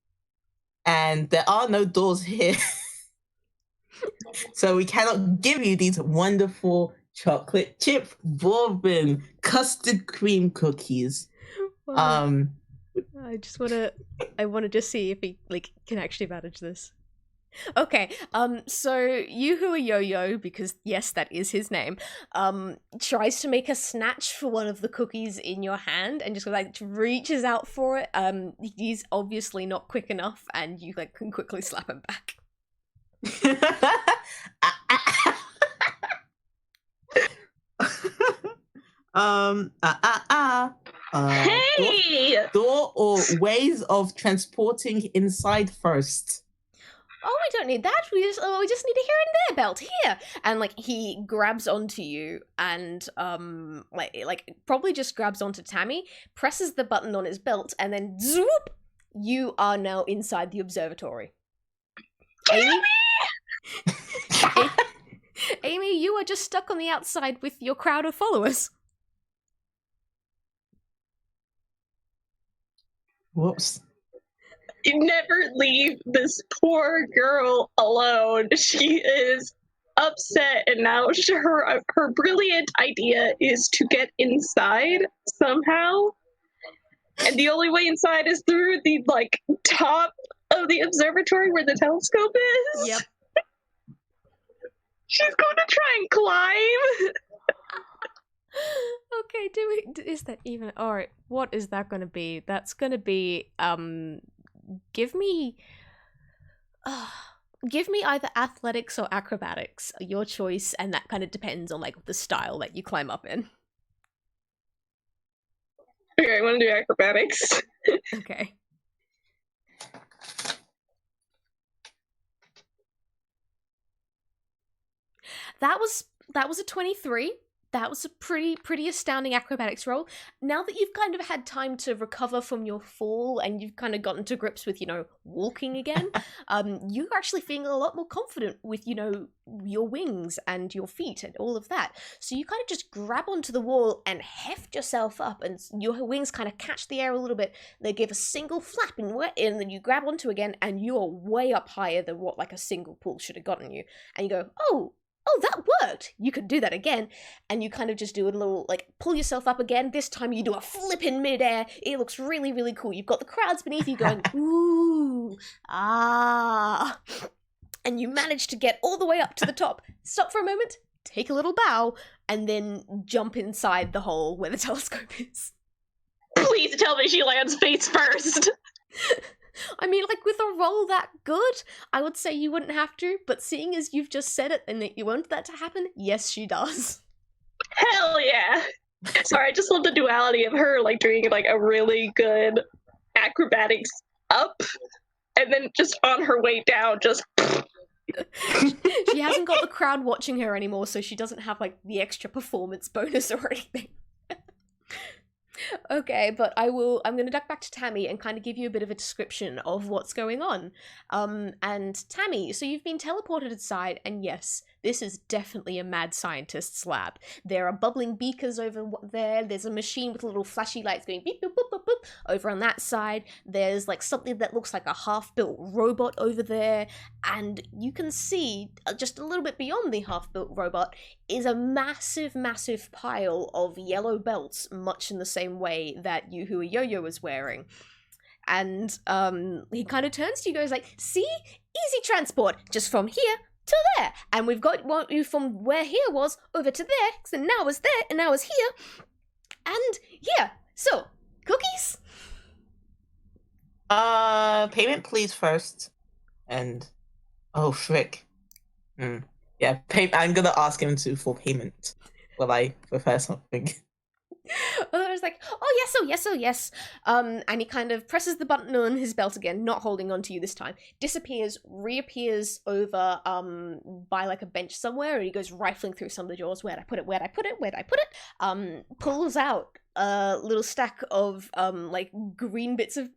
C: And there are no doors here. So we cannot give you these wonderful chocolate chip bourbon custard cream cookies.
A: Wow. I wanna just see if he can actually manage this. Okay, so Yoo-hoo Yo-Yo, because yes, that is his name, tries to make a snatch for one of the cookies in your hand and just reaches out for it. He's obviously not quick enough, and you can quickly slap him back.
B: Hey!
C: Door or ways of transporting inside first.
A: Oh, we don't need that. We just need a here and there belt here. And he grabs onto you and probably just grabs onto Tammy, presses the button on his belt, and then zoop, you are now inside the observatory. Amy? Amy, you are just stuck on the outside with your crowd of followers.
B: Whoops. You never leave this poor girl alone. She is upset, and now her brilliant idea is to get inside somehow. And the only way inside is through the top of the observatory where the telescope is.
A: Yep.
B: She's going to try and climb.
A: Okay, is that even... Alright, what is that gonna be? That's gonna be, give me either athletics or acrobatics, your choice, and that kind of depends on the style that you climb up in.
B: Okay, I want to do acrobatics.
A: Okay. That was a 23. That was a pretty astounding acrobatics roll. Now that you've kind of had time to recover from your fall and you've kind of gotten to grips with, walking again, you're actually feeling a lot more confident with, your wings and your feet and all of that. So you kind of just grab onto the wall and heft yourself up, and your wings kind of catch the air a little bit. They give a single flap and then you grab onto again, and you're way up higher than what a single pull should have gotten you. And you go, oh, that worked! You could do that again. And you kind of just do a little, pull yourself up again. This time you do a flip in midair. It looks really, really cool. You've got the crowds beneath you going, ooh, ah. And you manage to get all the way up to the top. Stop for a moment, take a little bow, and then jump inside the hole where the telescope is.
B: Please tell me she lands face first!
A: I mean, with a roll that good, I would say you wouldn't have to, but seeing as you've just said it and that you want that to happen, yes, she does.
B: Hell yeah! Sorry, I just love the duality of her, doing, a really good acrobatics up, and then just on her way down, just...
A: She hasn't got the crowd watching her anymore, so she doesn't have, the extra performance bonus or anything. Okay, but I'm going to duck back to Tammy and kind of give you a bit of a description of what's going on. And Tammy, so you've been teleported inside, and yes, this is definitely a mad scientist's lab. There are bubbling beakers over there. There's a machine with little flashy lights going beep, boop, boop, boop, boop. Over on that side, there's something that looks like a half-built robot over there. And you can see, just a little bit beyond the half-built robot, is a massive, massive pile of yellow belts, much in the same way that Yoo-hoo Yo-Yo was wearing. And he kind of turns to you, goes see? Easy transport, just from here to there. And we've got you from where here was over to there, so now it's there, and now it's here. And here. So, cookies?
C: Payment please first. And oh frick. Yeah, I'm gonna ask him for payment while I prepare something.
A: I was like, oh yes, oh yes, oh yes. And he kind of presses the button on his belt again, not holding on to you this time. Disappears, reappears over by like a bench somewhere, and he goes rifling through some of the drawers. Where'd I put it? Where'd I put it? Where'd I put it? Pulls out a little stack of like green bits of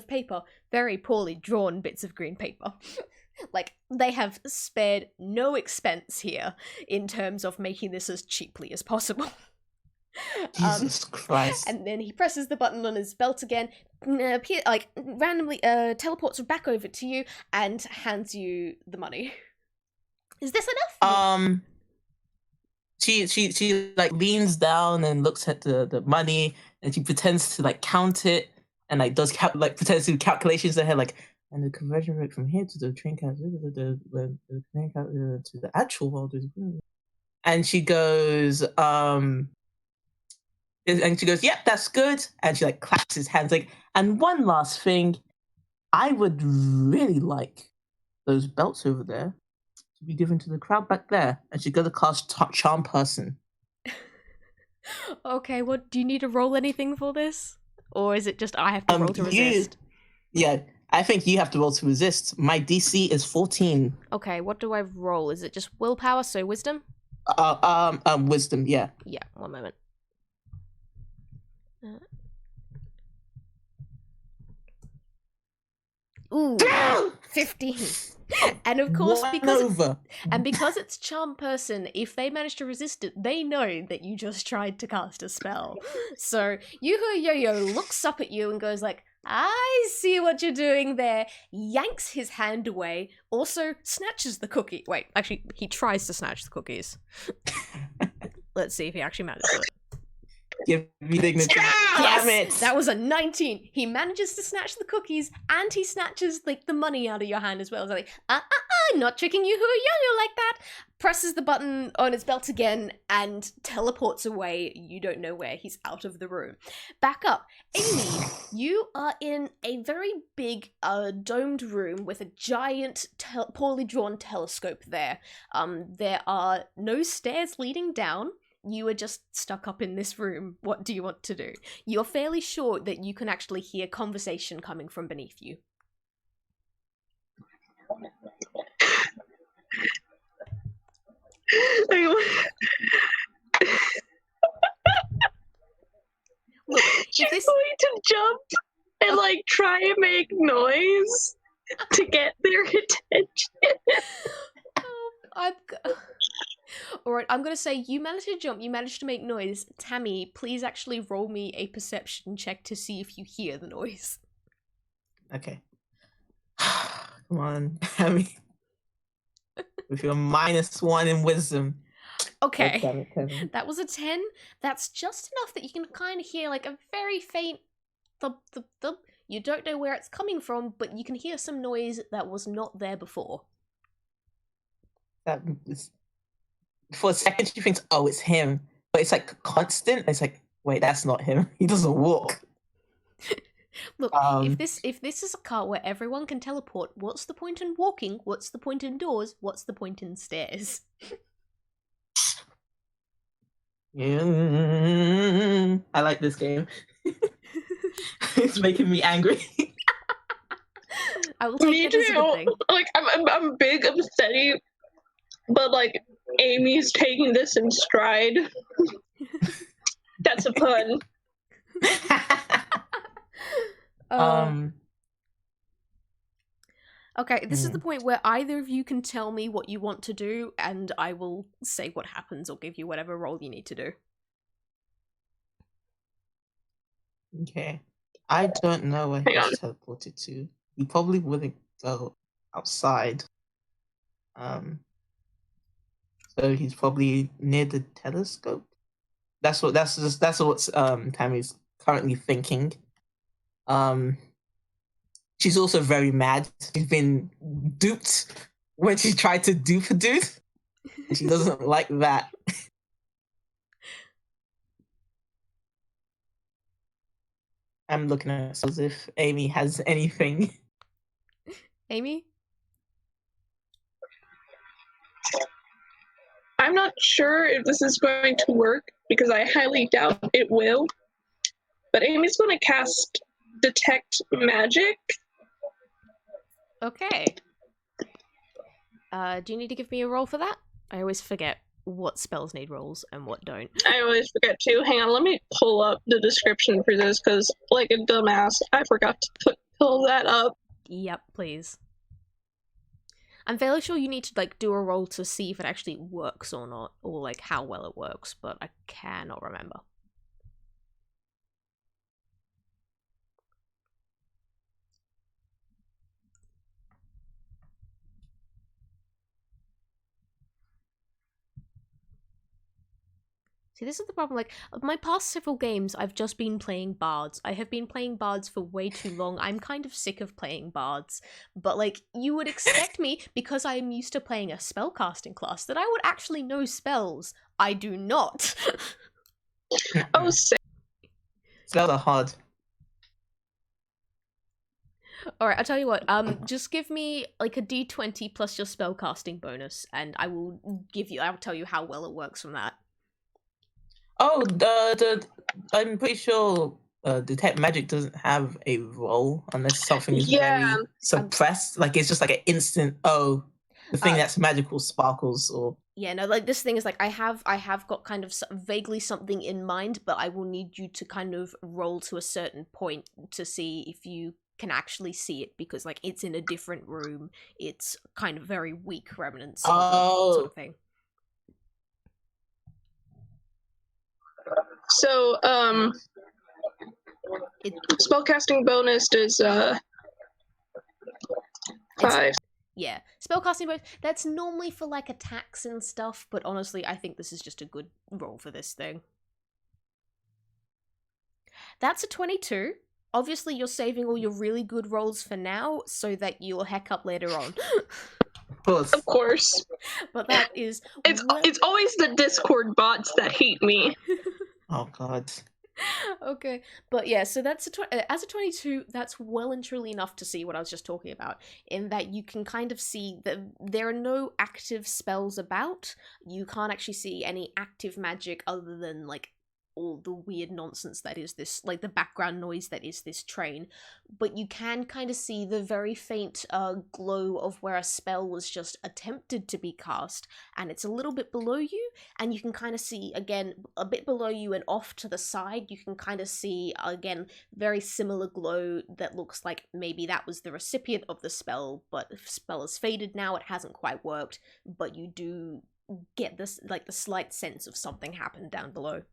A: paper, very poorly drawn bits of green paper. Like, they have spared no expense here in terms of making this as cheaply as possible.
C: Jesus Christ.
A: And then he presses the button on his belt again, randomly teleports back over to you and hands you the money. Is this enough?
C: She like leans down and looks at the money, and she pretends to like count it, and like pretends to do calculations in her head, like, and the conversion rate from here to the train count, the train count to the actual world is, and she goes, yep, that's good. And she like claps his hands, like, and one last thing, I would really like those belts over there to be given to the crowd back there. And she goes to cast Charm Person.
A: Okay, what do you need to roll anything for this? Or is it just I have to roll to resist?
C: Yeah, I think you have to roll to resist. My DC is 14.
A: Okay, what do I roll? Is it just willpower, so wisdom?
C: Wisdom, yeah.
A: Yeah, one moment. Ooh, 15. And of course, because it's Charm Person, if they manage to resist it, they know that you just tried to cast a spell. So Yoo-hoo Yo-Yo looks up at you and goes like, I see what you're doing there. Yanks his hand away, also snatches the cookie. Wait, actually, he tries to snatch the cookies. Let's see if he actually manages it.
C: Give me dignity.
A: Yes, that was a 19. He manages to snatch the cookies, and he snatches like the money out of your hand as well. It's like, not tricking you, Yo-Yo like that. Presses the button on his belt again and teleports away. You don't know where. He's out of the room. Back up. Amy, you are in a very big domed room with a giant poorly drawn telescope there. There are no stairs leading down. You are just stuck up in this room. What do you want to do? You're fairly sure that you can actually hear conversation coming from beneath you. Look,
B: she's going to jump and like try and make noise to get their attention.
A: Alright, I'm gonna say you managed to jump, you managed to make noise. Tammy, please actually roll me a perception check to see if you hear the noise.
C: Okay. Come on, Tammy. With your -1 in wisdom.
A: Okay. That was a 10. That's just enough that you can kind of hear like a very faint thump, thump, thump. You don't know where it's coming from, but you can hear some noise that was not there before.
C: That is... For a second, she thinks, oh, it's him. But it's like constant. It's like, wait, that's not him. He doesn't walk.
A: Look, if this is a car where everyone can teleport, what's the point in walking? What's the point in doors? What's the point in stairs?
C: I like this game. It's making me angry.
A: I will take it as a good thing.
B: Like, I'm big, I'm steady, but like, Amy's taking this in stride. That's a pun.
A: Okay, this is the point where either of you can tell me what you want to do, and I will say what happens or give you whatever role you need to do.
C: Okay. I don't know where he's teleported to. He probably wouldn't go outside. So he's probably near the telescope. That's what Tammy's currently thinking. She's also very mad. She's been duped when she tried to dupe a dude. She doesn't like that. I'm looking at it as if Amy has anything.
A: Amy?
B: I'm not sure if this is going to work because I highly doubt it will. But Amy's going to cast Detect Magic.
A: Okay. Do you need to give me a roll for that? I always forget what spells need rolls and what don't.
B: I always forget to. Hang on, let me pull up the description for this because, like a dumbass, I forgot to pull that up.
A: Yep, please. I'm fairly sure you need to like do a roll to see if it actually works or not, or like how well it works, but I cannot remember. See, this is the problem. Like, my past several games, I've just been playing bards. I have been playing bards for way too long. I'm kind of sick of playing bards. But, like, you would expect me, because I am used to playing a spellcasting class, that I would actually know spells. I do not.
B: Oh, sick.
C: Spells are hard.
A: Alright, I'll tell you what. Just give me, like, a d20 plus your spellcasting bonus, and I'll tell you how well it works from that.
C: Oh, I'm pretty sure Detect Magic doesn't have a roll unless something is very suppressed. Like, it's just like an instant, the thing that's magical sparkles or...
A: Yeah, no, like, this thing is, like, I have got kind of vaguely something in mind, but I will need you to kind of roll to a certain point to see if you can actually see it, because, like, it's in a different room. It's kind of very weak remnants sort of thing.
B: So, spellcasting bonus is 5.
A: Yeah, spellcasting bonus, that's normally for, like, attacks and stuff, but honestly, I think this is just a good roll for this thing. That's a 22. Obviously, you're saving all your really good rolls for now, so that you'll heck up later on.
B: Of course.
A: But that is...
B: It's always the Discord bots that hate me.
C: Oh, God.
A: Okay, but yeah, so that's as a 22, that's well and truly enough to see what I was just talking about, in that you can kind of see that there are no active spells about. You can't actually see any active magic other than, like, all the weird nonsense that is this, like, the background noise that is this train, but you can kind of see the very faint glow of where a spell was just attempted to be cast, and it's a little bit below you, and you can kind of see, again, a bit below you and off to the side, you can kind of see, again, very similar glow that looks like maybe that was the recipient of the spell, but the spell is faded now, it hasn't quite worked, but you do get this, like, the slight sense of something happened down below.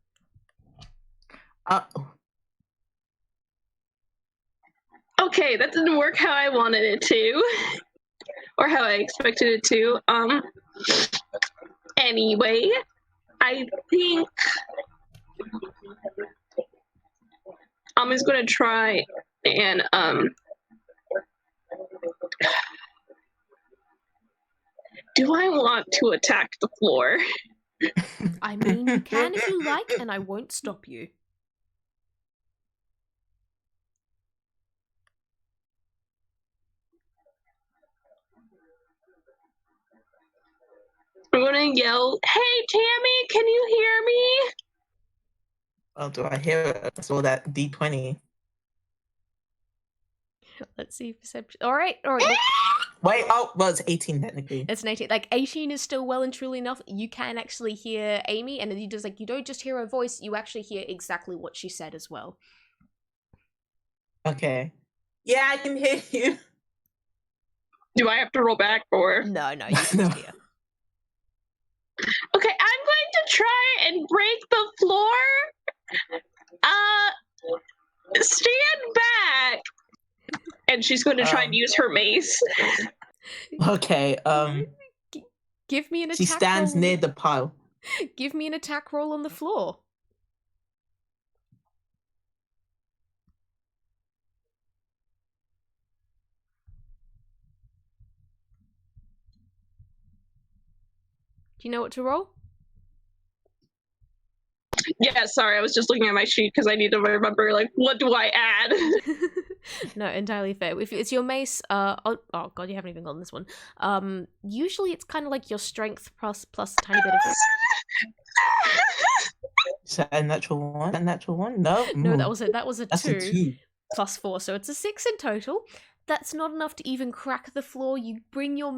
B: Okay, that didn't work how I wanted it to. Or how I expected it to. Anyway, I think I'm just gonna try and do I want to attack the floor?
A: I mean, you can if you like, and I won't stop you.
B: I'm gonna yell, "Hey, Tammy, can you hear me?"
C: Oh, do I hear it? I saw that D20.
A: Let's see perception. All right.
C: Wait, well, it's 18 technically.
A: It's an 18. Like, 18 is still well and truly enough. You can actually hear Amy, and you just, like, you don't just hear her voice, you actually hear exactly what she said as well.
C: Okay. Yeah, I can hear you.
B: Do I have to roll back or?
A: No, you can just hear.
B: Okay, I'm going to try and break the floor. Stand back. And she's going to try and use her mace.
C: Okay,
A: give me an attack
C: she stands
A: roll.
C: near the pile.
A: Give me an attack roll on the floor. Do you know what to roll?
B: Yeah, sorry, I was just looking at my sheet because I need to remember, like, what do I add?
A: No, entirely fair. If it's your mace, oh god, you haven't even gotten this one. Usually it's kind of like your strength plus a tiny bit of.
C: Is that a natural one? A natural one? No.
A: No, that was a
C: That's a 2.
A: plus 4, so it's a 6 in total. That's not enough to even crack the floor. You bring your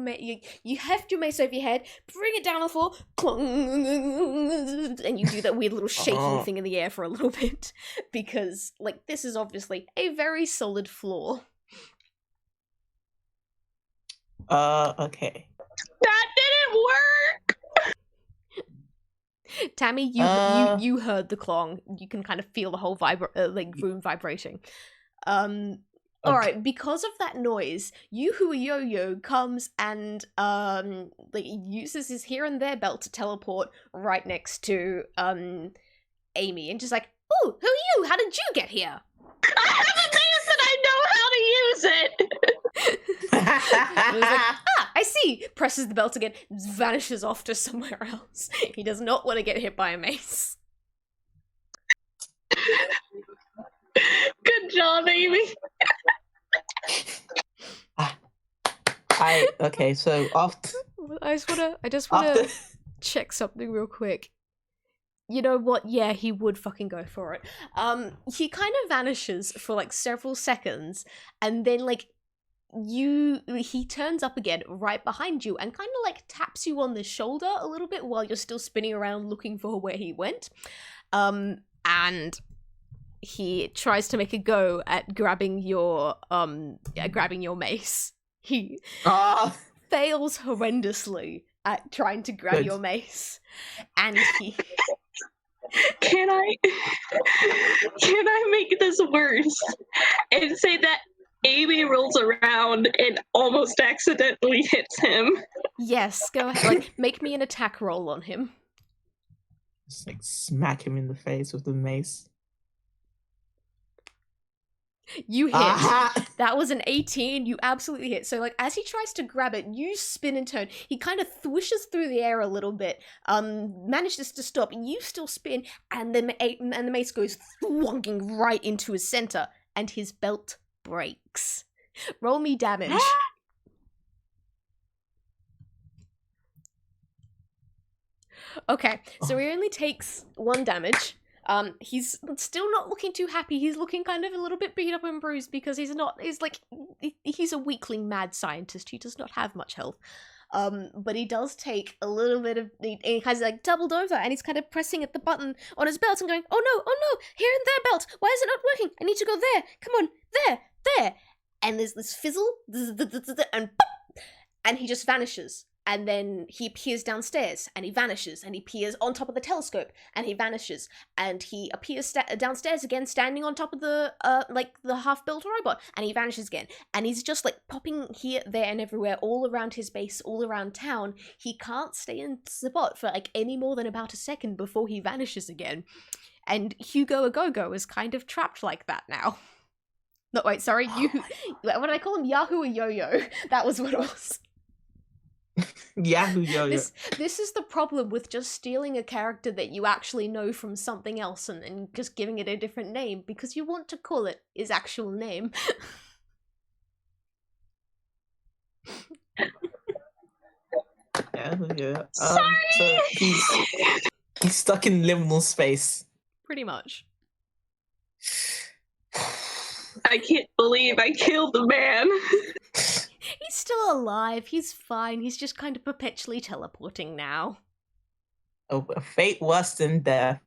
A: you heft your mace over your head, bring it down the floor, and you do that weird little shaking thing in the air for a little bit, because like this is obviously a very solid floor.
C: Okay.
B: That didn't work.
A: Tammy, you heard the clong. You can kind of feel the whole room vibrating. All right, because of that noise, Yo-Yo comes and uses his here and there belt to teleport right next to Amy, and just like, "Ooh, who are you? How did you get here?"
B: I have a mace and I know how to use it.
A: And he's like, I see. Presses the belt again, vanishes off to somewhere else. He does not want to get hit by a mace.
B: Good job, Amy.
C: Okay, so after
A: I just wanna check something real quick. You know what? Yeah, he would fucking go for it. He kind of vanishes for like several seconds, and then like he turns up again right behind you and kind of like taps you on the shoulder a little bit while you're still spinning around looking for where he went. And he tries to make a go at grabbing your mace. He fails horrendously at trying to grab your mace, and he.
B: Can I make this worse and say that Amy rolls around and almost accidentally hits him?
A: Yes, go ahead. Like, make me an attack roll on him.
C: Just like smack him in the face with the mace.
A: You hit. That was an 18. You absolutely hit. So, like, as he tries to grab it, you spin and turn. He kind of thwishes through the air a little bit, manages to stop. You still spin, and then the mace goes thwonking right into his center, and his belt breaks. Roll me damage. Okay, so he only takes 1 damage. He's still not looking too happy. He's looking kind of a little bit beat up and bruised because he's a weakling mad scientist. He does not have much health. But he does take a little bit of, he has like doubled over and he's kind of pressing at the button on his belt and going, oh no, here and there belt. Why is it not working? I need to go there. Come on, there. And there's this fizzle, and pop, and he just vanishes. And then he appears downstairs, and he vanishes, and he appears on top of the telescope, and he vanishes, and he appears downstairs again, standing on top of the half-built robot, and he vanishes again, and he's just like popping here, there, and everywhere, all around his base, all around town. He can't stay in the spot for like any more than about a second before he vanishes again, and Hugo Agogo is kind of trapped like that now. No, wait, sorry, what did I call him? Yahoo Yo-Yo. That was what it was.
C: Yahoo Yo-Yo.
A: This is the problem with just stealing a character that you actually know from something else and just giving it a different name, because you want to call it his actual name.
C: Yahoo Yo-Yo.
B: Sorry!
C: So he's stuck in liminal space.
A: Pretty much.
B: I can't believe I killed the man.
A: He's still alive. He's fine. He's just kind of perpetually teleporting now.
C: Oh, a fate worse than death.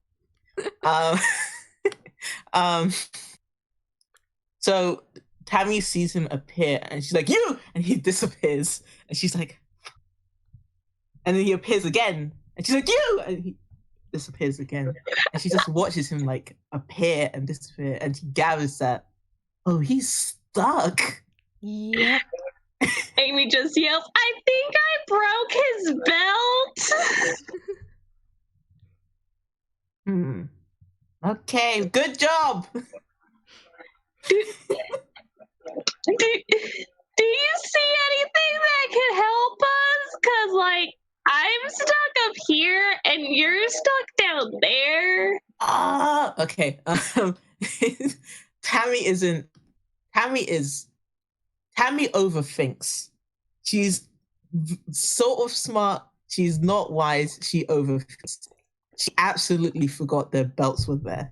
C: So Tammy sees him appear, and she's like, "You!" And he disappears, and she's like, and then he appears again, and she's like, "You!" And he disappears again, and she just watches him like appear and disappear, and she gathers that, oh, he's stuck.
A: Yep.
B: Amy just yells, I think I broke his belt.
C: Okay, good job.
B: Do you see anything that can help us? Because, like, I'm stuck up here and you're stuck down there.
C: Okay. Tammy isn't Tammy overthinks. She's sort of smart. She's not wise. She overthinks. She absolutely forgot their belts were there.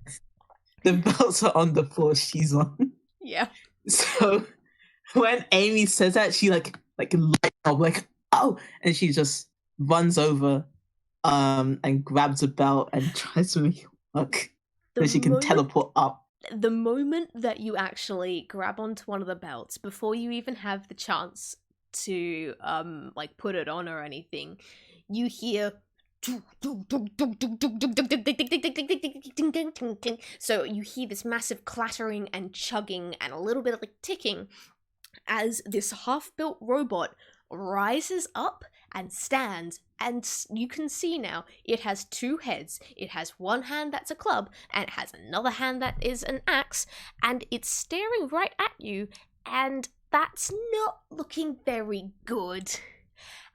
C: The belts are on the floor she's on.
A: Yeah.
C: So when Amy says that, she like lights up, like, oh, and she just runs over and grabs a belt and tries to make it work so she can teleport up.
A: The moment that you actually grab onto one of the belts, before you even have the chance to like put it on or anything, you hear so you hear this massive clattering and chugging and a little bit of like ticking as this half-built robot rises up and stands, and you can see now it has two heads. It has one hand that's a club, and it has another hand that is an axe, and it's staring right at you, and that's not looking very good.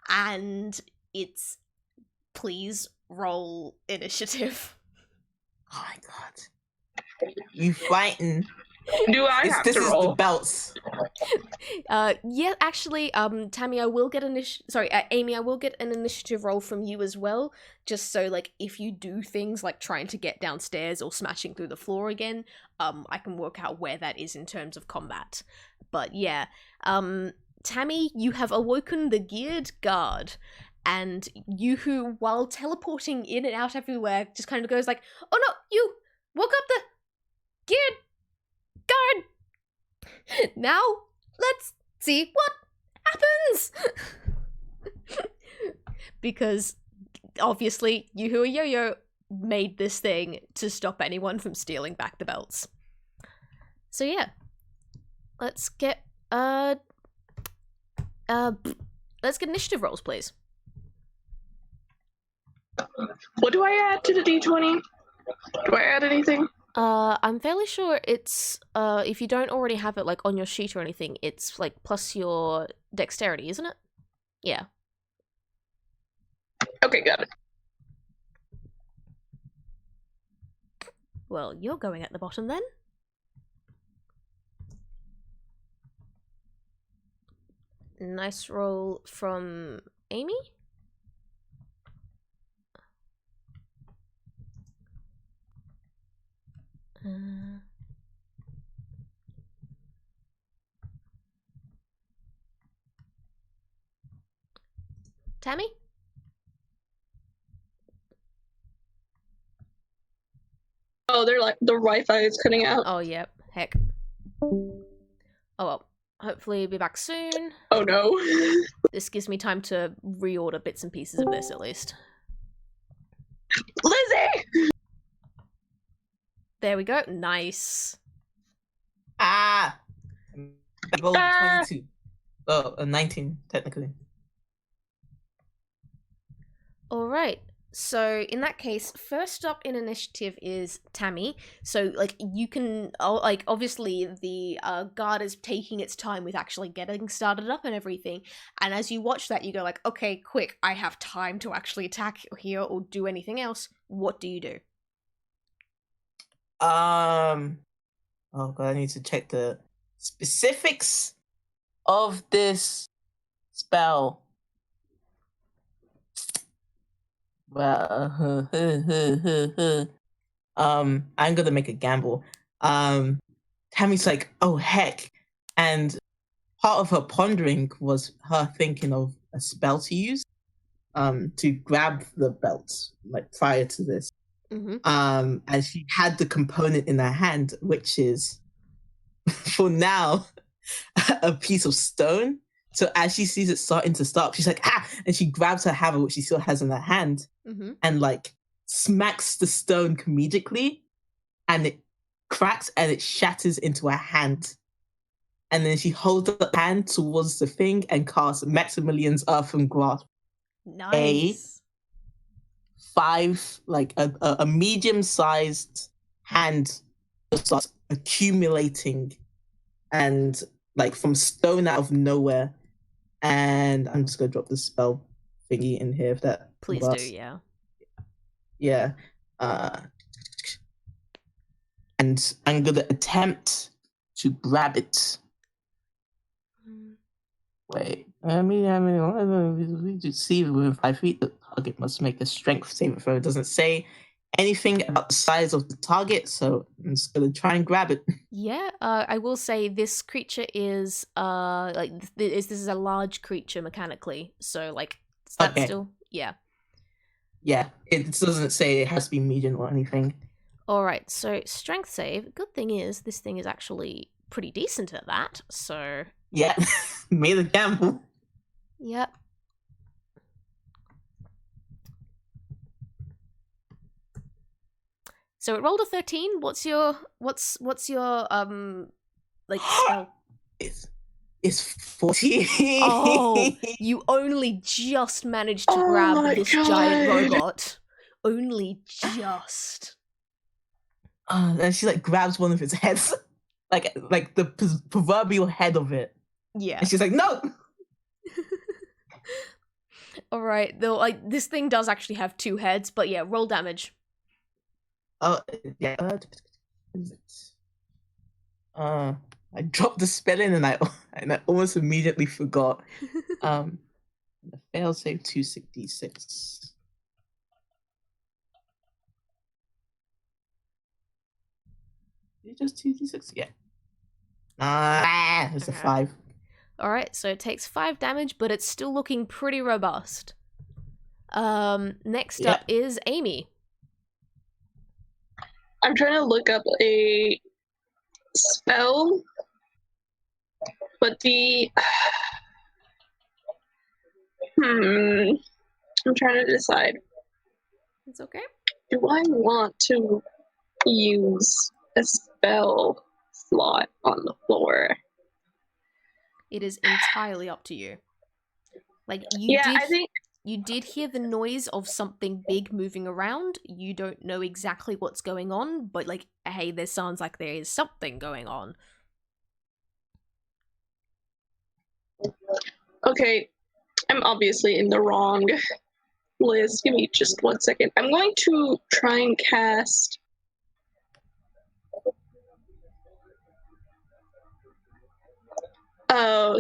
A: And it's... Please roll initiative.
C: Oh my god. You frightened.
B: Do I have
C: this
B: to
C: is
B: roll?
C: the belts.
A: Yeah, actually, Tammy, I will get Amy, I will get an initiative roll from you as well, just so, like, if you do things like trying to get downstairs or smashing through the floor again, I can work out where that is in terms of combat. But yeah, Tammy, you have awoken the geared guard, and Yoo-hoo, while teleporting in and out everywhere, just kind of goes like, oh no, you woke up the geared guard! Now, let's see what happens! Because, obviously, Yoo-hoo and Yo-Yo made this thing to stop anyone from stealing back the belts. So yeah, let's get, initiative rolls, please.
B: What do I add to the D20? Do I add anything?
A: I'm fairly sure it's, if you don't already have it, like, on your sheet or anything, it's, like, plus your dexterity, isn't it? Yeah.
B: Okay, got it.
A: Well, you're going at the bottom, then. Nice roll from Amy. Tammy?
B: Oh, they're like, the Wi-Fi is cutting out.
A: Oh, yep. Heck. Oh, well. Hopefully you'll be back soon.
B: Oh, no.
A: This gives me time to reorder bits and pieces of this, at least.
B: Lizzie!
A: There we go. Nice.
C: I rolled 22. Oh, 19, technically.
A: Alright. So, in that case, first up in initiative is Tammy. So, like, you can, like, obviously the guard is taking its time with actually getting started up and everything. And as you watch that, you go like, okay, quick, I have time to actually attack here or do anything else. What do you do?
C: Oh god, I need to check the specifics of this spell. Well, I'm gonna make a gamble. Tammy's like, oh heck, and part of her pondering was her thinking of a spell to use, to grab the belt, like prior to this.
A: Mm-hmm.
C: And she had the component in her hand, which is, for now, a piece of stone. So as she sees it starting to stop, she's like, ah! And she grabs her hammer, which she still has in her hand, and like smacks the stone comedically, and it cracks and it shatters into her hand. And then she holds up the hand towards the thing and casts Maximilian's Earthen Grasp.
A: Nice.
C: A medium-sized hand starts accumulating and like from stone out of nowhere. And I'm just gonna drop the spell thingy in here if that
A: Please
C: works.
A: do, yeah.
C: Yeah. And I'm gonna attempt to grab it. Wait, we just see within 5 feet. The target must make a strength saving throw. It doesn't say anything about the size of the target, so I'm just gonna try and grab it.
A: Yeah, I will say this creature is this is a large creature mechanically, so like that's
C: Okay.
A: still yeah.
C: Yeah, it doesn't say it has to be medium or anything.
A: All right, so strength save. Good thing is this thing is actually pretty decent at that. So
C: yeah, made a gamble.
A: Yep. So it rolled a 13. What's your like spell?
C: It's 40.
A: Oh, you only just managed to grab this giant robot. Only just.
C: And she like grabs one of its heads, like the proverbial head of it.
A: Yeah.
C: And she's like, no.
A: All right, though, like this thing does actually have 2 heads, but yeah, roll damage.
C: Oh yeah. I dropped the spelling and I almost immediately forgot. The fail save 2d6. It just 2d6? Yeah. It's a 5.
A: Alright, so it takes 5 damage, but it's still looking pretty robust. Next up is Amy.
B: I'm trying to look up a spell, but I'm trying to decide.
A: It's okay.
B: Do I want to use a spell slot on the floor?
A: It is entirely up to you. Like you did hear the noise of something big moving around. You don't know exactly what's going on, but like, hey, there sounds like there is something going on.
B: Okay, I'm obviously in the wrong list. Give me just 1 second. I'm going to try and cast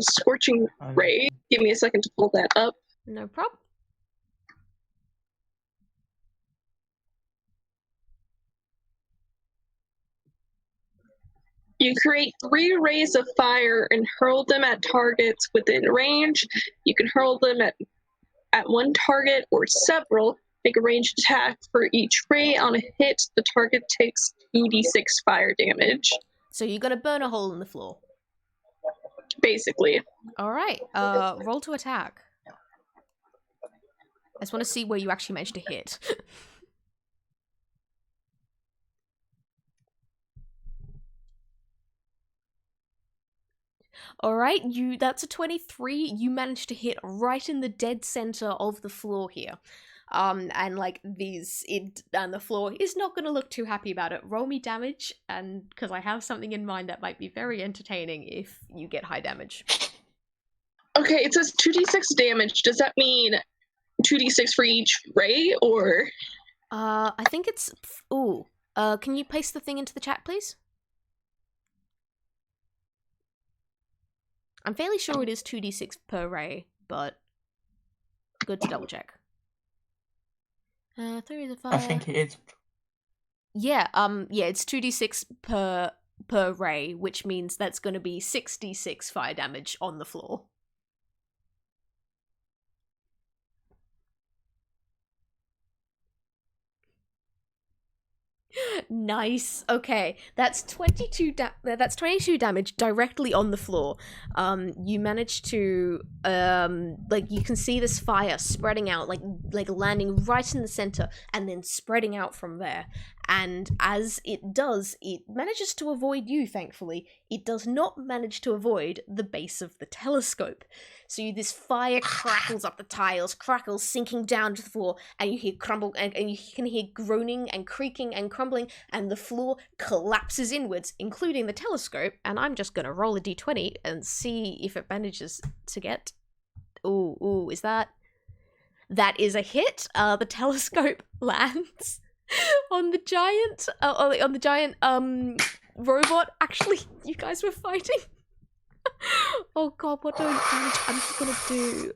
B: Scorching Ray. Give me a second to pull that up.
A: No problem.
B: You create 3 rays of fire and hurl them at targets within range. You can hurl them at one target or several. Make a ranged attack for each ray. On a hit, the target takes 2d6 fire damage.
A: So you're gonna burn a hole in the floor.
B: Basically.
A: Alright, roll to attack. I just want to see where you actually managed to hit. Alright, that's a 23. You managed to hit right in the dead center of the floor here. And like and the floor is not going to look too happy about it. Roll me damage, and because I have something in mind that might be very entertaining if you get high damage.
B: Okay, it says 2d6 damage. Does that mean 2d6 for each ray, or?
A: I think it's... Ooh. Can you paste the thing into the chat, please? I'm fairly sure it is 2d6 per ray, but good to double check. 3 is a 5.
C: I think it is.
A: Yeah, it's 2d6 per ray, which means that's going to be 6d6 fire damage on the floor. Nice. Okay, that's 22 damage directly on the floor. You managed to like you can see this fire spreading out, like landing right in the center and then spreading out from there. And as it does, it manages to avoid you, thankfully. It does not manage to avoid the base of the telescope. So this fire crackles up the tiles, crackles sinking down to the floor, and you hear crumble, and you can hear groaning and creaking and crumbling, and the floor collapses inwards, including the telescope. And I'm just gonna roll a d20 and see if it manages to get... Ooh, is that... That is a hit. The telescope lands on the giant robot. Actually, you guys were fighting. Oh god, what do damage I'm gonna do?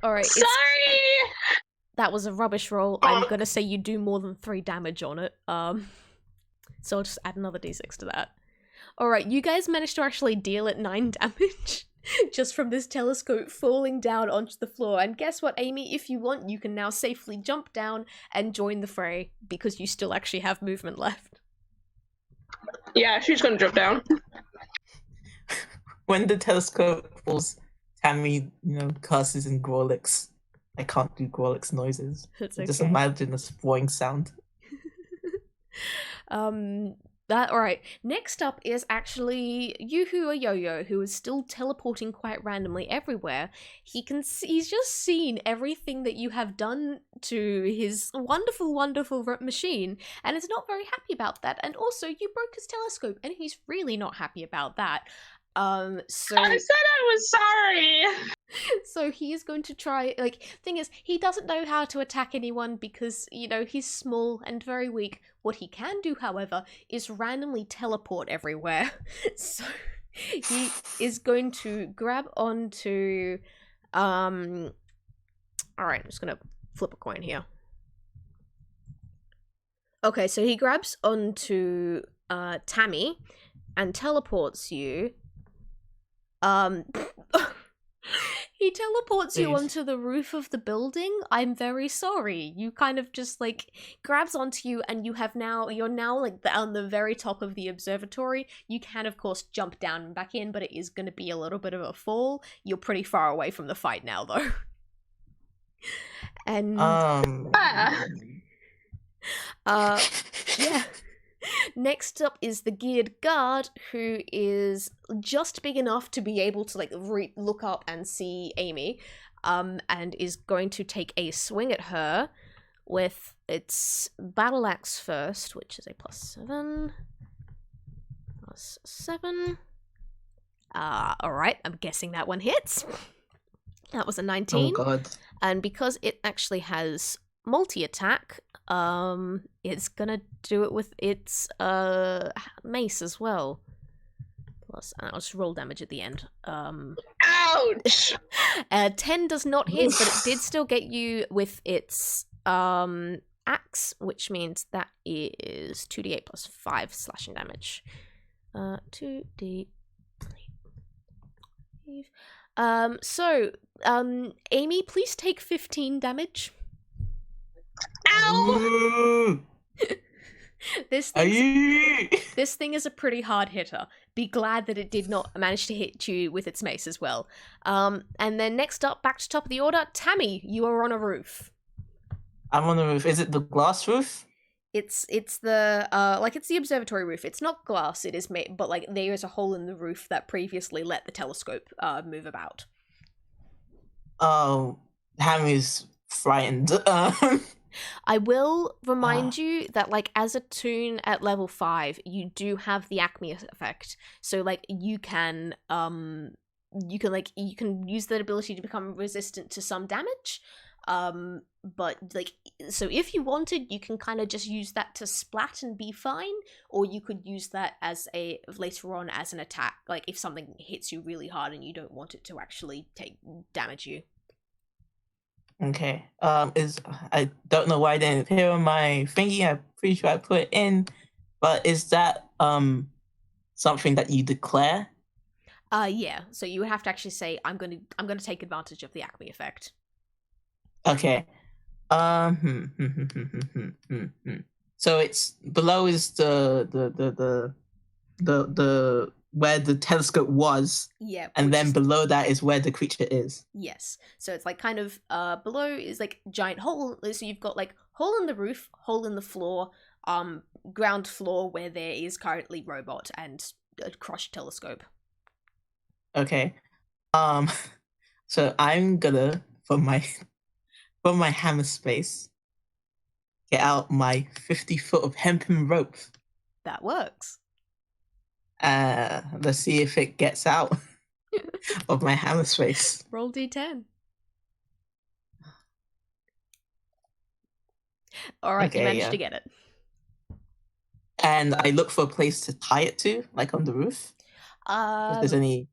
A: Alright,
B: Sorry!
A: that was a rubbish roll. I'm gonna say you do more than 3 damage on it. So I'll just add another d6 to that. Alright, you guys managed to actually deal it 9 damage. Just from this telescope falling down onto the floor. And guess what, Amy? If you want, you can now safely jump down and join the fray, because you still actually have movement left.
B: Yeah, she's gonna jump down.
C: When the telescope falls, Tammy, curses in Grolix. I can't do Grolix noises.
A: It's okay.
C: Just imagine a sprawling sound.
A: Alright. Next up is actually Yoo-Hoo or Yo-Yo, who is still teleporting quite randomly everywhere. He's just seen everything that you have done to his wonderful, wonderful machine, and is not very happy about that. And also, you broke his telescope, and he's really not happy about that.
B: I said I was sorry.
A: So he is going to try, thing is, he doesn't know how to attack anyone because, he's small and very weak. What he can do, however, is randomly teleport everywhere. So he is going to grab onto, alright, I'm just gonna flip a coin here. Okay, so he grabs onto, Tammy and teleports you. He teleports you onto the roof of the building. I'm very sorry. You kind of just grabs onto you, and you're now on the very top of the observatory. You can of course jump down and back in, but it is going to be a little bit of a fall. You're pretty far away from the fight now, though. And yeah. Next up is the geared guard, who is just big enough to be able to look up and see Amy, and is going to take a swing at her with its battle axe first, which is a +7. +7. Alright, I'm guessing that one hits. That was a 19.
C: Oh god.
A: And because it actually has multi-attack, it's gonna do it with its mace as well. Plus, I'll just roll damage at the end.
B: Ouch!
A: 10 does not hit, but it did still get you with its axe, which means that is 2d8 plus 5 slashing damage. 2d8. Amy, please take 15 damage.
B: Ow!
A: This thing is a pretty hard hitter. Be glad that it did not manage to hit you with its mace as well. And then next up, back to top of the order, Tammy, you are on a roof.
C: I'm on the roof. Is it the glass roof?
A: It's the it's the observatory roof. It's not glass. It is made, but there is a hole in the roof that previously let the telescope move about.
C: Oh, Hammy's frightened.
A: I will remind you that as a toon at level 5, you do have the Acme effect. So you can use that ability to become resistant to some damage. But so if you wanted, you can kind of just use that to splat and be fine, or you could use that as later on as an attack, if something hits you really hard and you don't want it to actually damage you.
C: Okay. I don't know why I didn't appear on my thingy. I'm pretty sure I put it in, but is that something that you declare?
A: Yeah. So you would have to actually say, I'm gonna take advantage of the Acme effect.
C: Okay. So it's below is the where the telescope was.
A: Yeah.
C: And then below that is where the creature is.
A: Yes. So it's kind of below is giant hole. So you've got hole in the roof, hole in the floor, ground floor where there is currently robot and a crushed telescope.
C: Okay. So I'm gonna from my hammer space get out my 50 foot of hempen rope.
A: That works.
C: Let's see if it gets out of my hammer space.
A: Roll d10. All right, okay, you managed to get it.
C: And I look for a place to tie it to, like on the roof. If there's any...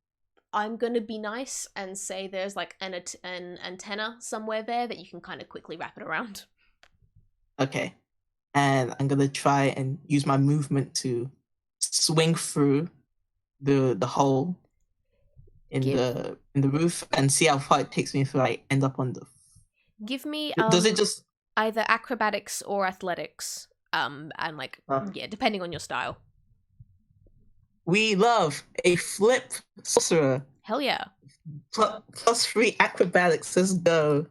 A: I'm gonna be nice and say there's like an antenna somewhere there that you can kind of quickly wrap it around.
C: Okay. And I'm gonna try and use my movement to swing through the hole in the roof and see how far it takes me if I end up on the...
A: Give me
C: Does it just...
A: either acrobatics or athletics, and like depending on your style.
C: We love a flip sorcerer.
A: Hell yeah.
C: +3 acrobatics. Let's go.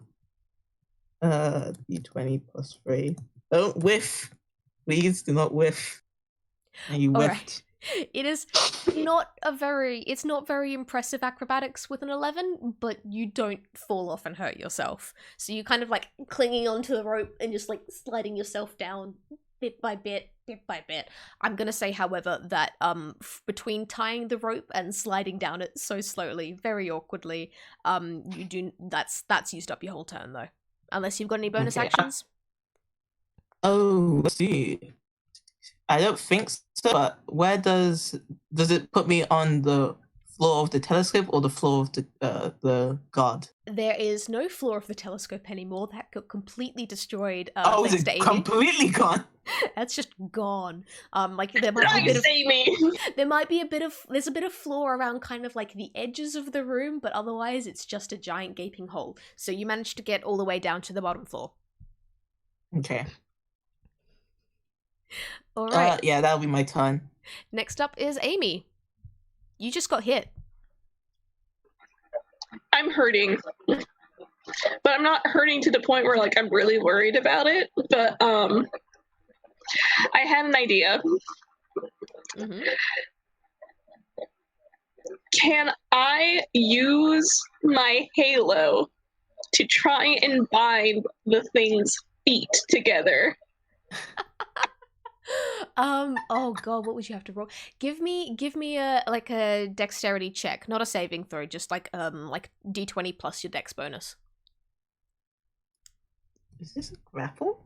C: D20 +3. Don't whiff. Please do not whiff. And you whiffed.
A: Right. It is not very impressive acrobatics with an 11, but you don't fall off and hurt yourself. So you're kind of like clinging onto the rope and just like sliding yourself down bit by bit. I'm gonna say, however, that between tying the rope and sliding down it so slowly, very awkwardly, that's used up your whole turn though. Unless you've got any bonus actions.
C: Let's see. I don't think so, but where does it put me on the floor of the telescope or the floor of the guard?
A: There is no floor of the telescope anymore. That got completely destroyed.
C: Is it completely gone?
A: That's just gone. Like there might be a bit of there's a bit of floor around kind of like the edges of the room, but otherwise it's just a giant gaping hole. So you managed to get all the way down to the bottom floor.
C: Okay.
A: All right.
C: Yeah, that'll be my turn.
A: Next up is Amy. You just got hit.
B: I'm hurting. But I'm not hurting to the point where like I'm really worried about it. But I had an idea.
A: Mm-hmm.
B: Can I use my halo to try and bind the thing's feet together?
A: Oh god, what would you have to roll? Give me a dexterity check, not a saving throw, just like D20 plus your dex bonus.
C: Is this a grapple?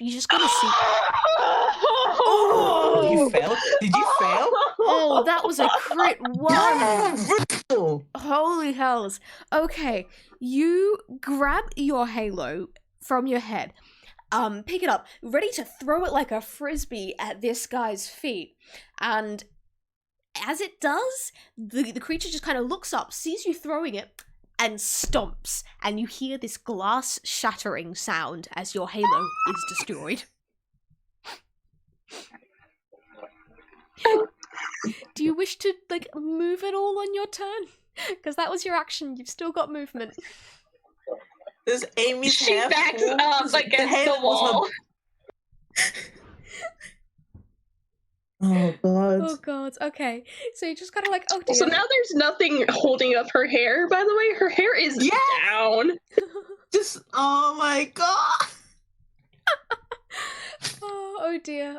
A: You just gotta see.
C: Oh! You failed? Did you fail?
A: Oh, that was a crit one.
C: Yeah,
A: Holy hells. Okay, you grab your halo from your head. Pick it up, ready to throw it like a frisbee at this guy's feet. And as it does, the creature just kind of looks up, sees you throwing it, and stomps. And you hear this glass shattering sound as your halo is destroyed. Do you wish to, like, move at all on your turn? Because that was your action. You've still got movement.
C: Does Amy's
B: she
C: hair
B: backs up against the wall.
C: Oh god.
A: Oh god. Okay. So you just kind of like, oh dear.
B: So now there's nothing holding up her hair, by the way. Her hair is down.
C: Oh my god.
A: Oh dear.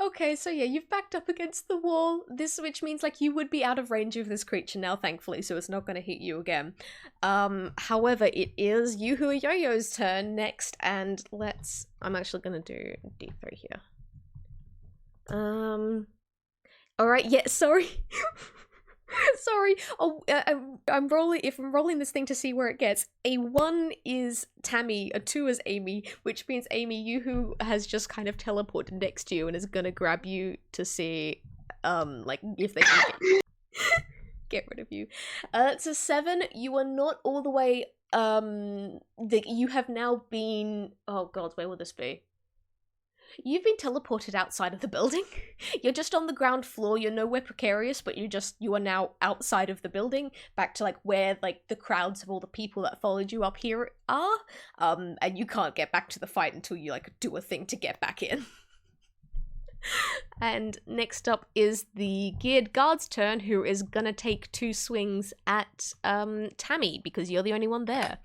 A: Okay, so yeah, you've backed up against the wall. Which means like you would be out of range of this creature now, thankfully, so it's not going to hit you again. However, it is Yoo-Hoo Yo-Yo's turn next, and I'm actually going to do D3 here. All right. Yeah. Sorry. Sorry. Oh, I'm rolling this thing to see where it gets. A 1 is Tammy, a 2 is Amy, which means Amy, Yoo-Hoo has just kind of teleported next to you and is gonna grab you to see, like if they can get rid of you. It's a 7. You are not all the way. You have now been. Oh God, where will this be? You've been teleported outside of the building. You're just on the ground floor. You're nowhere precarious, but you are now outside of the building, back to like where like the crowds of all the people that followed you up here are. And you can't get back to the fight until you like do a thing to get back in. And next up is the geared guard's turn, who is gonna take 2 swings at Tammy because you're the only one there.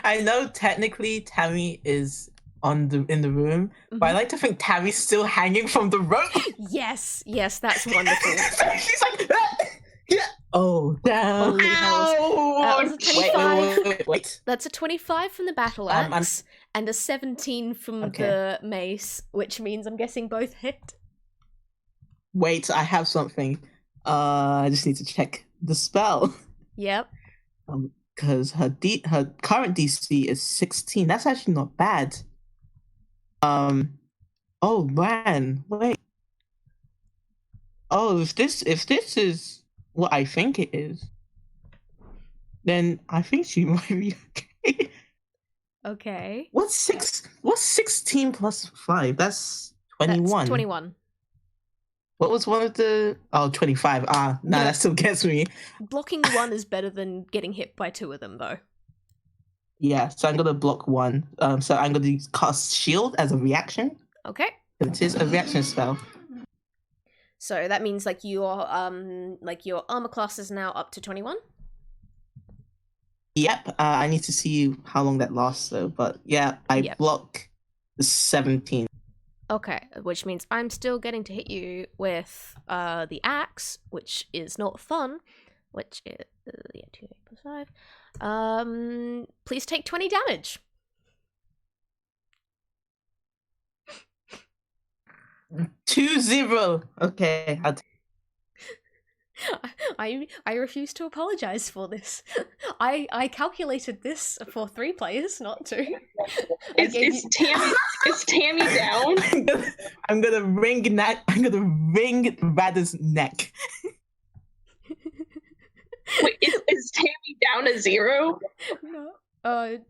C: I know technically Tammy is in the room, but I like to think Tammy's still hanging from the rope.
A: Yes, that's wonderful.
C: She's like, yeah. Oh, damn.
A: Holy hells. That was a 25.
C: Wait.
A: That's a 25 from the battle axe and a 17 from the mace, which means I'm guessing both hit.
C: Wait, I have something. I just need to check the spell.
A: Yep.
C: Because her current DC is 16. That's actually not bad. Oh man, wait. Oh, if this is what I think it is, then I think she might be okay.
A: Okay.
C: What's 16 plus 5? That's 21.
A: That's 21.
C: What was one of the 25. That still gets me.
A: Blocking 1 is better than getting hit by 2 of them though.
C: Yeah, so I'm gonna block 1. So I'm gonna cast shield as a reaction.
A: Okay.
C: It is a reaction spell.
A: So that means your armor class is now up to 21?
C: Yep, I need to see how long that lasts though, but yeah, I block the 17.
A: Okay, which means I'm still getting to hit you with the axe, which is not fun, which is 2 8 plus 5. Please take 20 damage.
C: 2-0. Okay.
A: I refuse to apologize for this. I calculated this for 3 players, not 2.
B: Is Tammy down?
C: I'm gonna wring Radda's neck.
B: Wait, is Tammy down to 0?
A: No.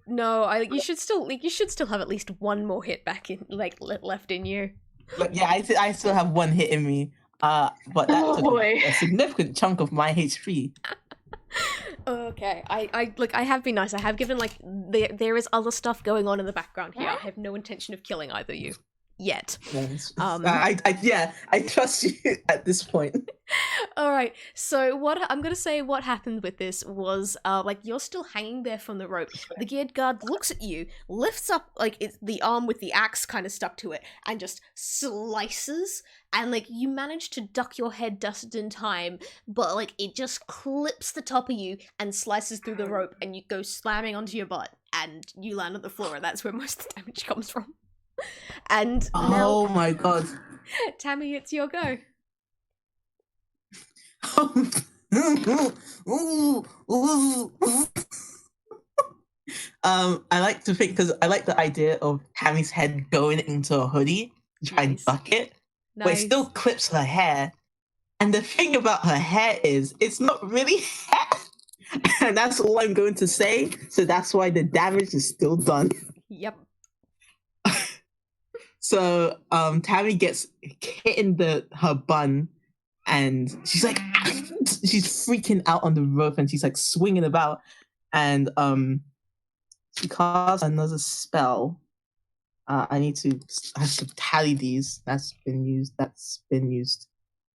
A: No. You should still have at least one more hit back in left in you.
C: Yeah, I still have 1 hit in me. But that took a significant chunk of my HP.
A: Okay, I have been nice. I have given there is other stuff going on in the background here. I have no intention of killing either of you yet.
C: I trust you at this point.
A: All right. So what happened with this was you're still hanging there from the rope. The geared guard looks at you, lifts up it's the arm with the axe kind of stuck to it, and just slices. And you manage to duck your head just in time, but it just clips the top of you and slices through the rope, and you go slamming onto your butt, and you land on the floor, and that's where most of the damage comes from. And
C: oh my god,
A: Tammy, it's your go.
C: I like to think because I like the idea of Tammy's head going into a hoodie to try and duck it, but it still clips her hair. And the thing about her hair is it's not really hair, and that's all I'm going to say. So that's why the damage is still done.
A: Yep.
C: So Tammy gets hit in her bun, and she's she's freaking out on the rope, and she's swinging about, and she casts another spell. I have to tally these. That's been used.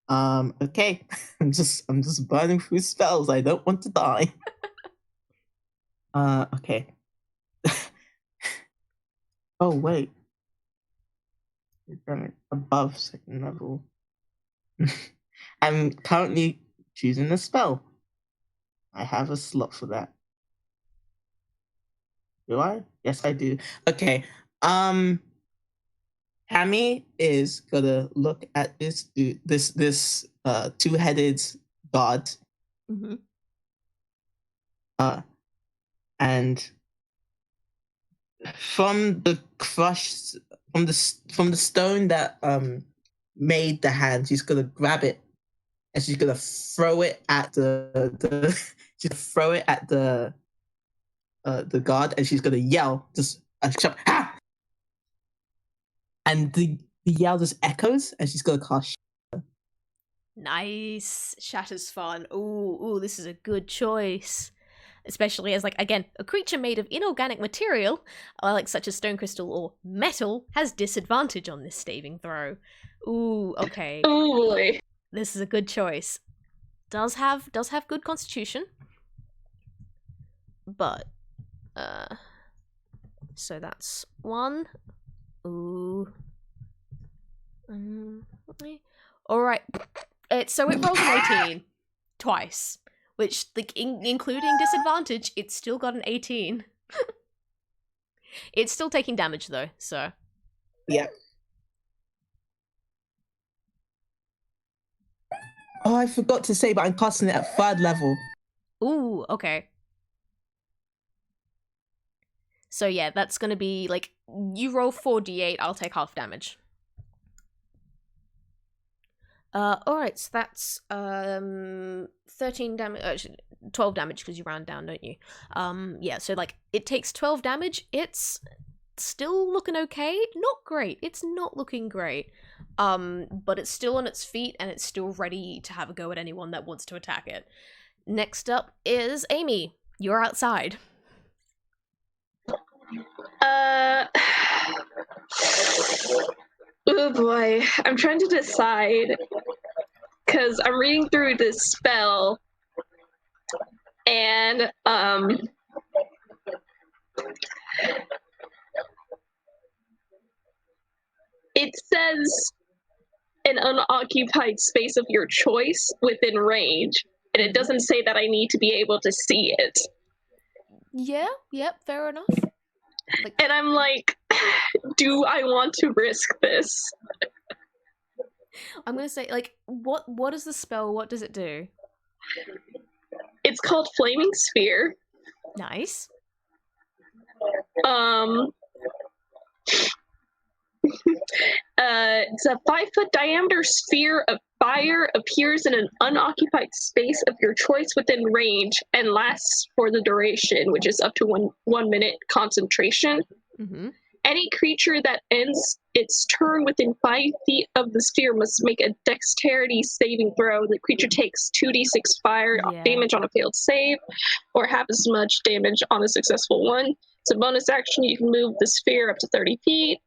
C: Okay. I'm just burning through spells. I don't want to die. Okay. Oh wait. Above 2nd level. I'm currently choosing a spell. I have a slot for that. Do I? Yes, I do. Okay. Tammy is gonna look at this two-headed god.
A: Mm-hmm.
C: And from the stone that made the hand, she's gonna grab it and she's gonna throw it at the god, and she's gonna yell just ah! And the yell just echoes, and she's gonna cast Shatter.
A: Nice. Shatter's fun. Ooh, this is a good choice. Especially as, again, a creature made of inorganic material, such as stone crystal or metal, has disadvantage on this saving throw. Ooh, okay.
B: Oh boy.
A: This is a good choice. Does have good constitution. But, so that's 1. Ooh. Alright. So it rolls an 18. Twice. which, like, including disadvantage, it's still got an 18. It's still taking damage, though, so...
C: Yeah. Oh, I forgot to say, but I'm casting it at 3rd level.
A: Ooh, okay. So yeah, that's gonna be, like, you roll 4d8, I'll take half damage. Alright, so that's, 13 damage, 12 damage, because you round down, don't you? Yeah, so, like, it takes 12 damage, it's still looking okay, not great, it's not looking great, but it's still on its feet, and it's still ready to have a go at anyone that wants to attack it. Next up is Amy, you're outside.
B: Oh boy, I'm trying to decide because I'm reading through this spell and it says an unoccupied space of your choice within range, and it doesn't say that I need to be able to see it.
A: Yeah, yep, fair enough.
B: Like, and I'm like, do I want to risk this?
A: I'm gonna say, like, what is the spell? What does it do?
B: It's called Flaming Sphere.
A: Nice.
B: It's a 5-foot diameter sphere of fire, appears in an unoccupied space of your choice within range, and lasts for the duration, which is up to one minute concentration.
A: Mm-hmm.
B: Any creature that ends its turn within 5 feet of the sphere must make a dexterity saving throw. The creature takes 2d6 fire damage on a failed save, or half as much damage on a successful one. It's a bonus action. You can move the sphere up to 30 feet.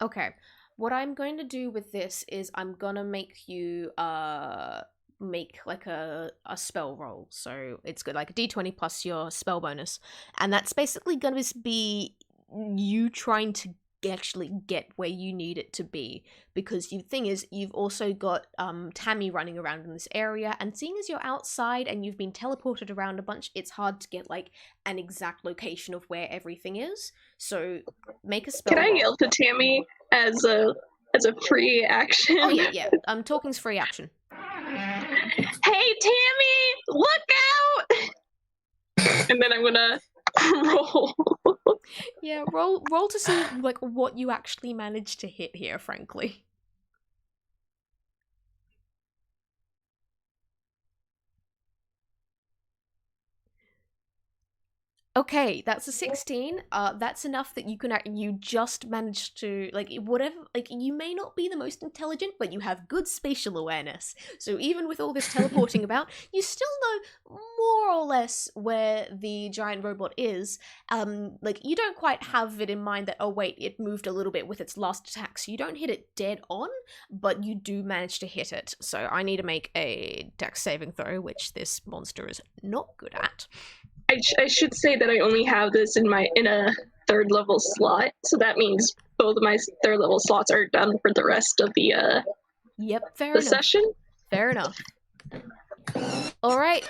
A: Okay. What I'm going to do with this is I'm gonna make you make like a spell roll. So it's good, like a d20 plus your spell bonus. And that's basically gonna be you trying to actually get where you need it to be, because the thing is, you've also got Tammy running around in this area, and seeing as you're outside and you've been teleported around a bunch, it's hard to get like an exact location of where everything is. So make a spell.
B: Can I yell to Tammy as a free action?
A: Oh yeah. Talking's free action.
B: Hey Tammy, look out! And then I'm gonna roll.
A: Yeah, roll to see like what you actually managed to hit here, frankly. Okay, that's a 16. That's enough that you just managed to, like, whatever, like, you may not be the most intelligent, but you have good spatial awareness. So even with all this teleporting about, you still know more or less where the giant robot is. Like, you don't quite have it in mind that, oh wait, it moved a little bit with its last attack, so you don't hit it dead on, but you do manage to hit it. So I need to make a dex saving throw, which this monster is not good at.
B: I should say that I only have this in a 3rd level slot, so that means both of my 3rd level slots are done for the rest of the
A: fair enough.
B: Session.
A: Fair enough. All right.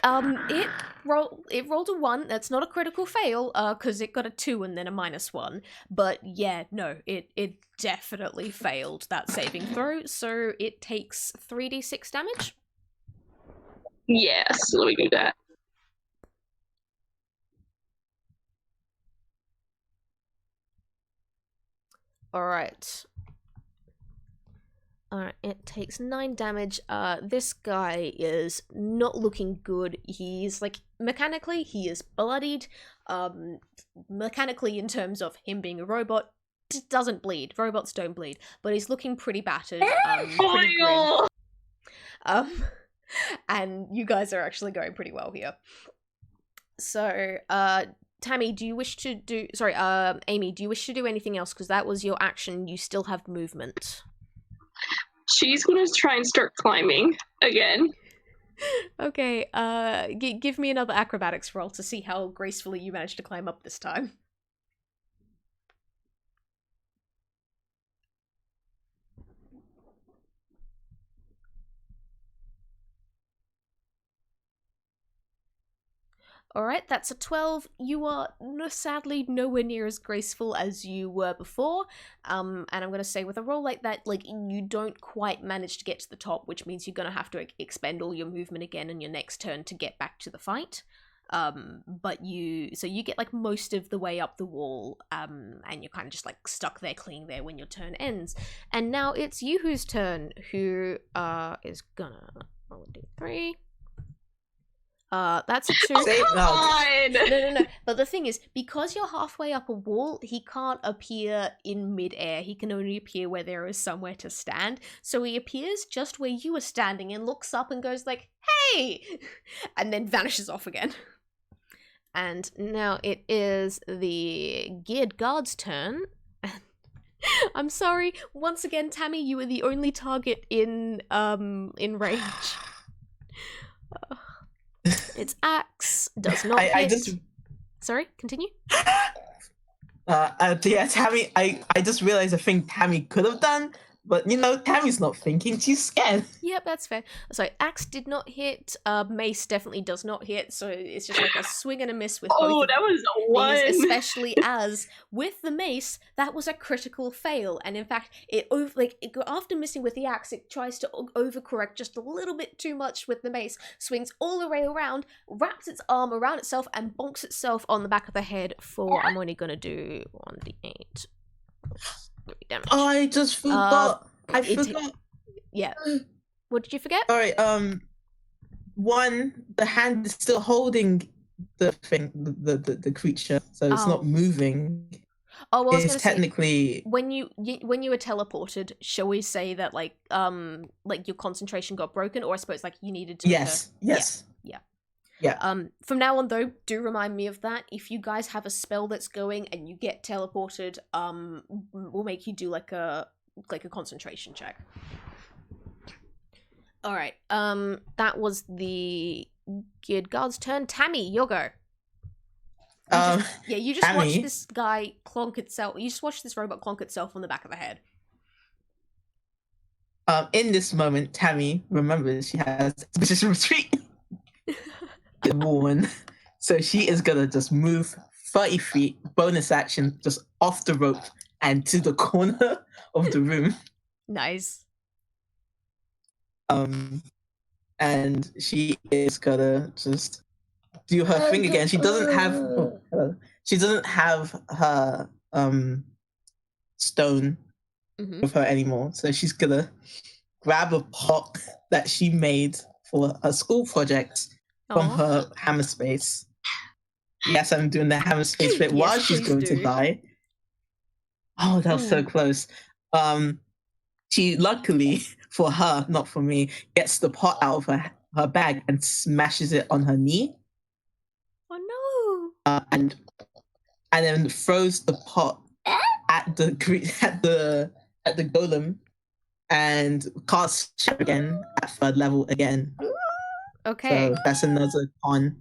A: It rolled a 1. That's not a critical fail, because it got a 2 and then a -1. But yeah, no, it definitely failed that saving throw. So it takes 3d6 damage.
B: Yes, let me do that.
A: Alright, it takes 9 damage. This guy is not looking good. He's, like, mechanically, he is bloodied. Mechanically, in terms of him being a robot, doesn't bleed. Robots don't bleed. But he's looking pretty battered. Pretty grim. And you guys are actually going pretty well here. So, Tammy, do you wish to do... Sorry, Amy, do you wish to do anything else? Because that was your action. You still have movement.
B: She's going to try and start climbing again.
A: Okay, give me another acrobatics roll to see how gracefully you managed to climb up this time. All right, that's a 12. You are sadly nowhere near as graceful as you were before. And I'm going to say with a roll like that, like, you don't quite manage to get to the top, which means you're going to have to expend all your movement again in your next turn to get back to the fight. But you get like most of the way up the wall, and you're kind of just like stuck there, clinging there when your turn ends. And now it's Yuhu's turn, who is gonna roll a d3. That's a 2.
B: Oh, come on!
A: No. But the thing is, because you're halfway up a wall, he can't appear in midair. He can only appear where there is somewhere to stand. So he appears just where you are standing and looks up and goes like, "Hey!" and then vanishes off again. And now it is the Geared Guard's turn. I'm sorry. Once again, Tammy, you are the only target in range. Its axe does not hit. Sorry, continue.
C: Yeah, Tammy, I just realized a thing Tammy could have done, but Tammy's not thinking, she's scared.
A: Yep, that's fair. So axe did not hit, mace definitely does not hit, so it's just like a swing and a miss with both.
B: Oh, that was a 1.
A: Especially as with the mace, that was a critical fail, and in fact, after missing with the axe, it tries to overcorrect just a little bit too much with the mace, swings all the way around, wraps its arm around itself, and bonks itself on the back of the head for, I'm only gonna do 1d8 damage.
C: Oh, I just forgot. I forgot.
A: Yeah. What did you forget?
C: All right. One, the hand is still holding the thing, the creature, so it's not moving.
A: Oh, well, I was
C: it's technically
A: say, when you were teleported, shall we say that like your concentration got broken, or I suppose like you needed to.
C: Yes. Yeah.
A: From now on, though, do remind me of that. If you guys have a spell that's going and you get teleported, we'll make you do like a concentration check. All right. That was the Geared Guard's turn. Tammy, your go. You just
C: Tammy,
A: watch this guy clonk itself. You just watch this robot clonk itself on the back of the head.
C: In this moment, Tammy remembers she has position retreat. Worn, so she is gonna just move 30 feet, bonus action, just off the rope and to the corner of the room.
A: Nice.
C: And she is gonna just do her thing again. She doesn't have her stone with her anymore, so she's gonna grab a pot that she made for her school project from her hammer space. Yes, I'm doing the hammer space bit while she's going to die. Oh, that was so close. She, luckily for her, not for me, gets the pot out of her bag and smashes it on her knee.
A: Oh no!
C: And then throws the pot at the golem and casts it again at 3rd level again.
A: Okay.
C: So that's another con.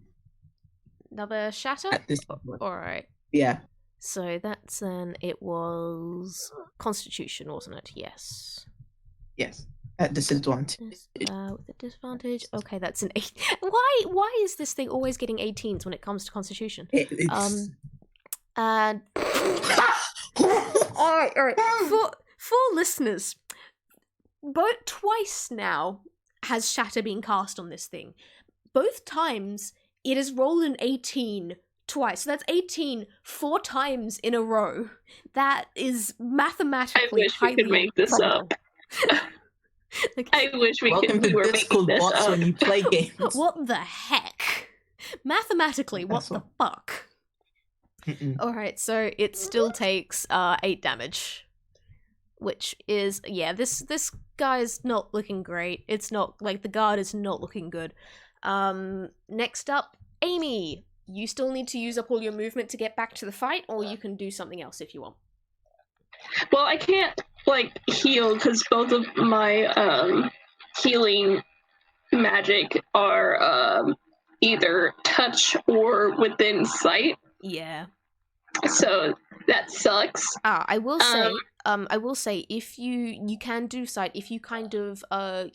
A: Another shatter?
C: At this
A: Alright.
C: Yeah.
A: So that's it was Constitution, wasn't it? Yes.
C: Yes. At disadvantage.
A: With a disadvantage. Okay, that's an 8. Why is this thing always getting 18s when it comes to Constitution? Alright. For listeners, twice now has shatter been cast on this thing. Both times it has rolled an 18 twice. So that's 18 4 times in a row. That is mathematically highly
B: I wish we could make this up. I wish we could. We were making this up.
C: When you play games.
A: What the heck? Mathematically, what the fuck? Alright, so it still takes 8 damage. Which is, this guy's not looking great. It's not, like, the guard is not looking good. Next up, Amy. You still need to use up all your movement to get back to the fight, or you can do something else if you want.
B: Well, I can't, heal, because both of my, healing magic are, either touch or within sight.
A: Yeah.
B: So that sucks.
A: I will say, I will say, if you can do sight, if you kind of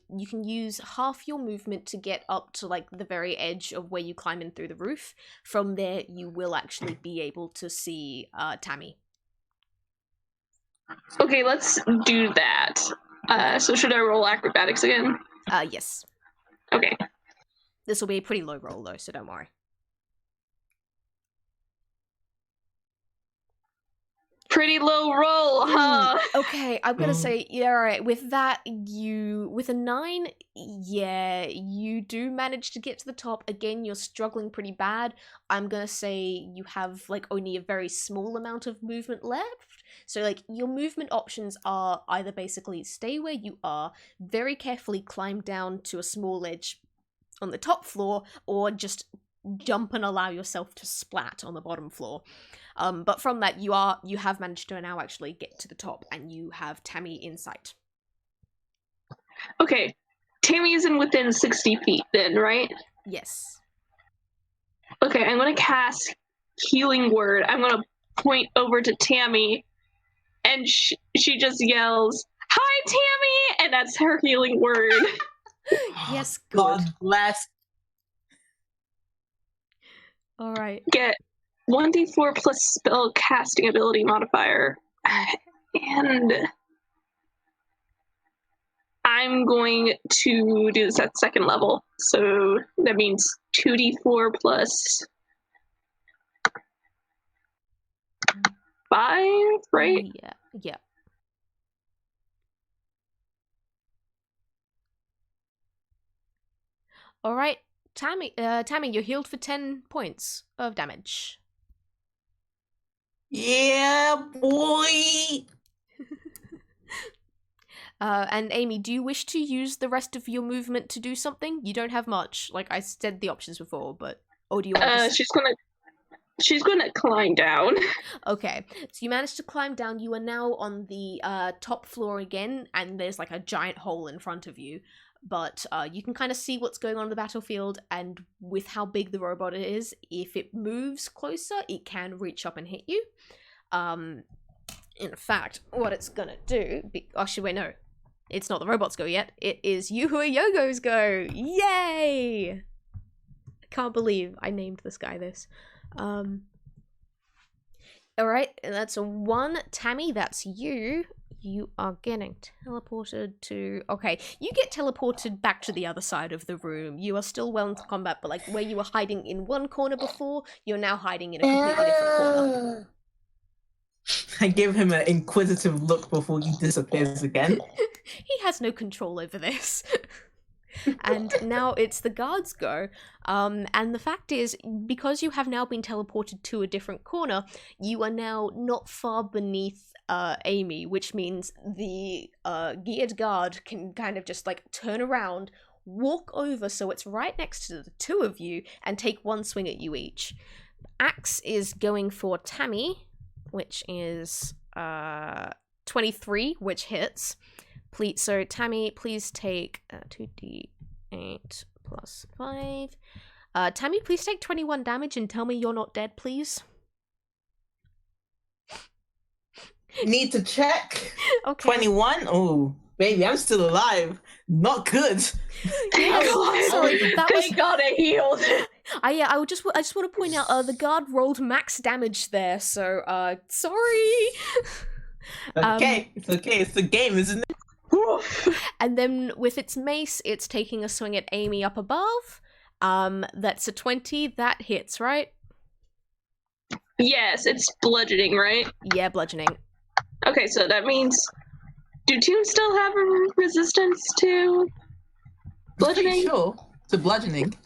A: you can use half your movement to get up to like the very edge of where you climb in through the roof. From there, you will actually be able to see Tammy.
B: Okay, let's do that. So should I roll acrobatics again?
A: Yes.
B: Okay.
A: This will be a pretty low roll though, so don't worry.
B: Pretty low roll, huh?
A: Okay, I'm gonna say, yeah, alright, with that, with a 9, yeah, you do manage to get to the top. Again, you're struggling pretty bad. I'm gonna say you have, like, only a very small amount of movement left. So, like, your movement options are either basically stay where you are, very carefully climb down to a small ledge on the top floor, or just jump and allow yourself to splat on the bottom floor. But from that, you have managed to now actually get to the top, and you have Tammy in sight.
B: Okay, Tammy isn't within 60 feet then, right?
A: Yes.
B: Okay, I'm gonna cast Healing Word. I'm gonna point over to Tammy, and she just yells, "Hi, Tammy!" And that's her healing word.
A: Yes, good.
C: God bless.
A: All right.
B: Get 1d4 plus spell casting ability modifier. And I'm going to do this at second level. So that means 2d4 plus 5, right?
A: Yeah. All right, Tammy, you're healed for 10 points of damage.
C: Yeah, boy.
B: And
A: Amy, do you wish to use the rest of your movement to do something? You don't have much. Like I said the options before, but do you want to...
B: She's gonna climb down.
A: Okay, so you managed to climb down. You are now on the top floor again, and there's like a giant hole in front of you. But you can kind of see what's going on in the battlefield, and with how big the robot is, if it moves closer, it can reach up and hit you. In fact, what it's gonna do... Actually, wait, no. It's not the robot's go yet. It is You Who Are Yogo's go! Yay! I can't believe I named this guy this. Alright, that's a 1. Tammy, that's you. You are getting teleported to... Okay, you get teleported back to the other side of the room. You are still well into combat, but like where you were hiding in one corner before, you're now hiding in a completely different corner.
C: I give him an inquisitive look before he disappears again.
A: He has no control over this. And now it's the guards' go. And the fact is, because you have now been teleported to a different corner, you are now not far beneath Amy, which means the geared guard can kind of just like turn around, walk over so it's right next to the two of you, and take one swing at you each. Axe is going for Tammy, which is 23, which hits. Please, so Tammy, please take 2d8 plus 5. Tammy, please take 21 damage and tell me you're not dead, please.
C: Need to check.
A: Okay.
C: 21? Oh, baby, I'm still alive. Not good.
A: Yes, sorry, that was...
B: Thank God I healed.
A: I just want to point out the guard rolled max damage there, so sorry.
C: Okay, it's okay. It's the game, isn't it?
A: And then with its mace, it's taking a swing at Amy up above. That's a 20. That hits, right?
B: Yes, it's bludgeoning, right?
A: Yeah, bludgeoning.
B: Okay, so that means... Do toons still have a resistance to bludgeoning?
C: Sure, to bludgeoning.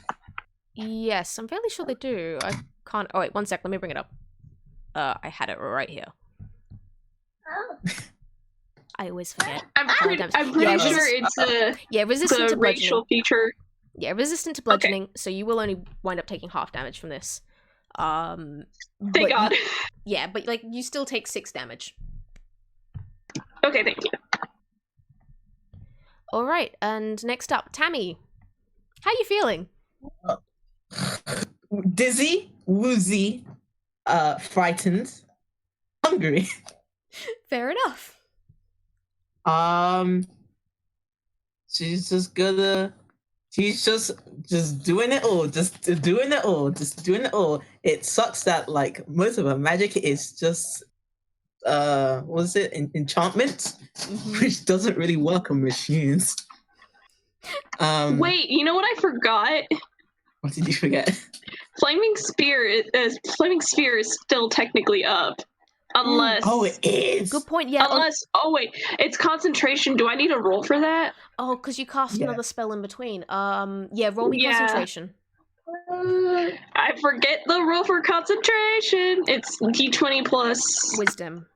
A: Yes, I'm fairly sure they do. I can't... Oh, wait, one sec. Let me bring it up. I had it right here. I always forget.
B: I'm pretty sure it's
A: resistant to bludgeoning.
B: racial feature.
A: Yeah, resistant to bludgeoning, okay. So you will only wind up taking half damage from this.
B: Thank God.
A: Yeah, but like you still take 6 damage.
B: Okay, thank you.
A: All right, and next up, Tammy. How you feeling?
C: Dizzy, woozy, frightened, hungry.
A: Fair enough.
C: She's just gonna. She's just doing it all, just doing it all, just doing it all. It sucks that like most of her magic is just what was it enchantment, which doesn't really work on machines.
B: Wait, you know what I forgot?
C: What did you forget?
B: Flaming Sphere is still technically up. Unless
C: it is.
A: Good point. Yeah.
B: It's concentration. Do I need a roll for that?
A: Oh, because you cast another spell in between. Yeah, roll me concentration.
B: I forget the roll for concentration. It's D20 plus
A: wisdom.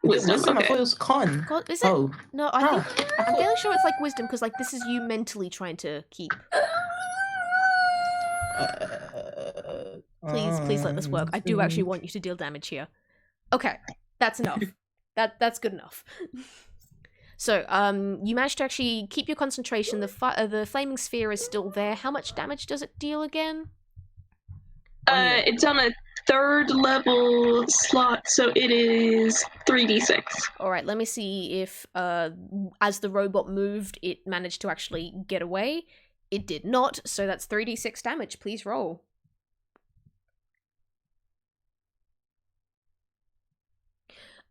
C: Wisdom.
B: Okay.
C: I thought it was con.
A: Is it? Oh. No, I think I'm fairly sure it's like wisdom because like this is you mentally trying to keep. Please let this work. I do actually want you to deal damage here. Okay, that's enough. That's good enough. So, you managed to actually keep your concentration. The flaming sphere is still there. How much damage does it deal again?
B: It's on a 3rd level slot, so it is 3d6.
A: All right, let me see if, as the robot moved, it managed to actually get away. It did not, so that's 3d6 damage. Please roll.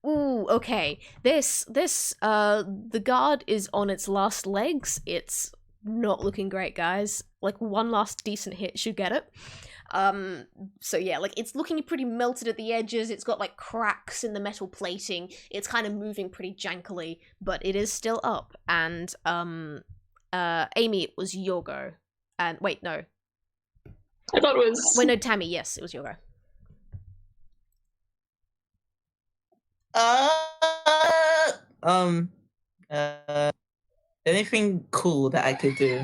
A: Ooh, okay. The guard is on its last legs. It's not looking great, guys. Like, one last decent hit should get it. So yeah, like, it's looking pretty melted at the edges. It's got, like, cracks in the metal plating. It's kind of moving pretty jankily, but it is still up. And, Amy, it was your go. And, wait, no.
B: I thought it was...
A: Wait, no, Tammy, yes, it was your go.
C: Anything cool that I could do?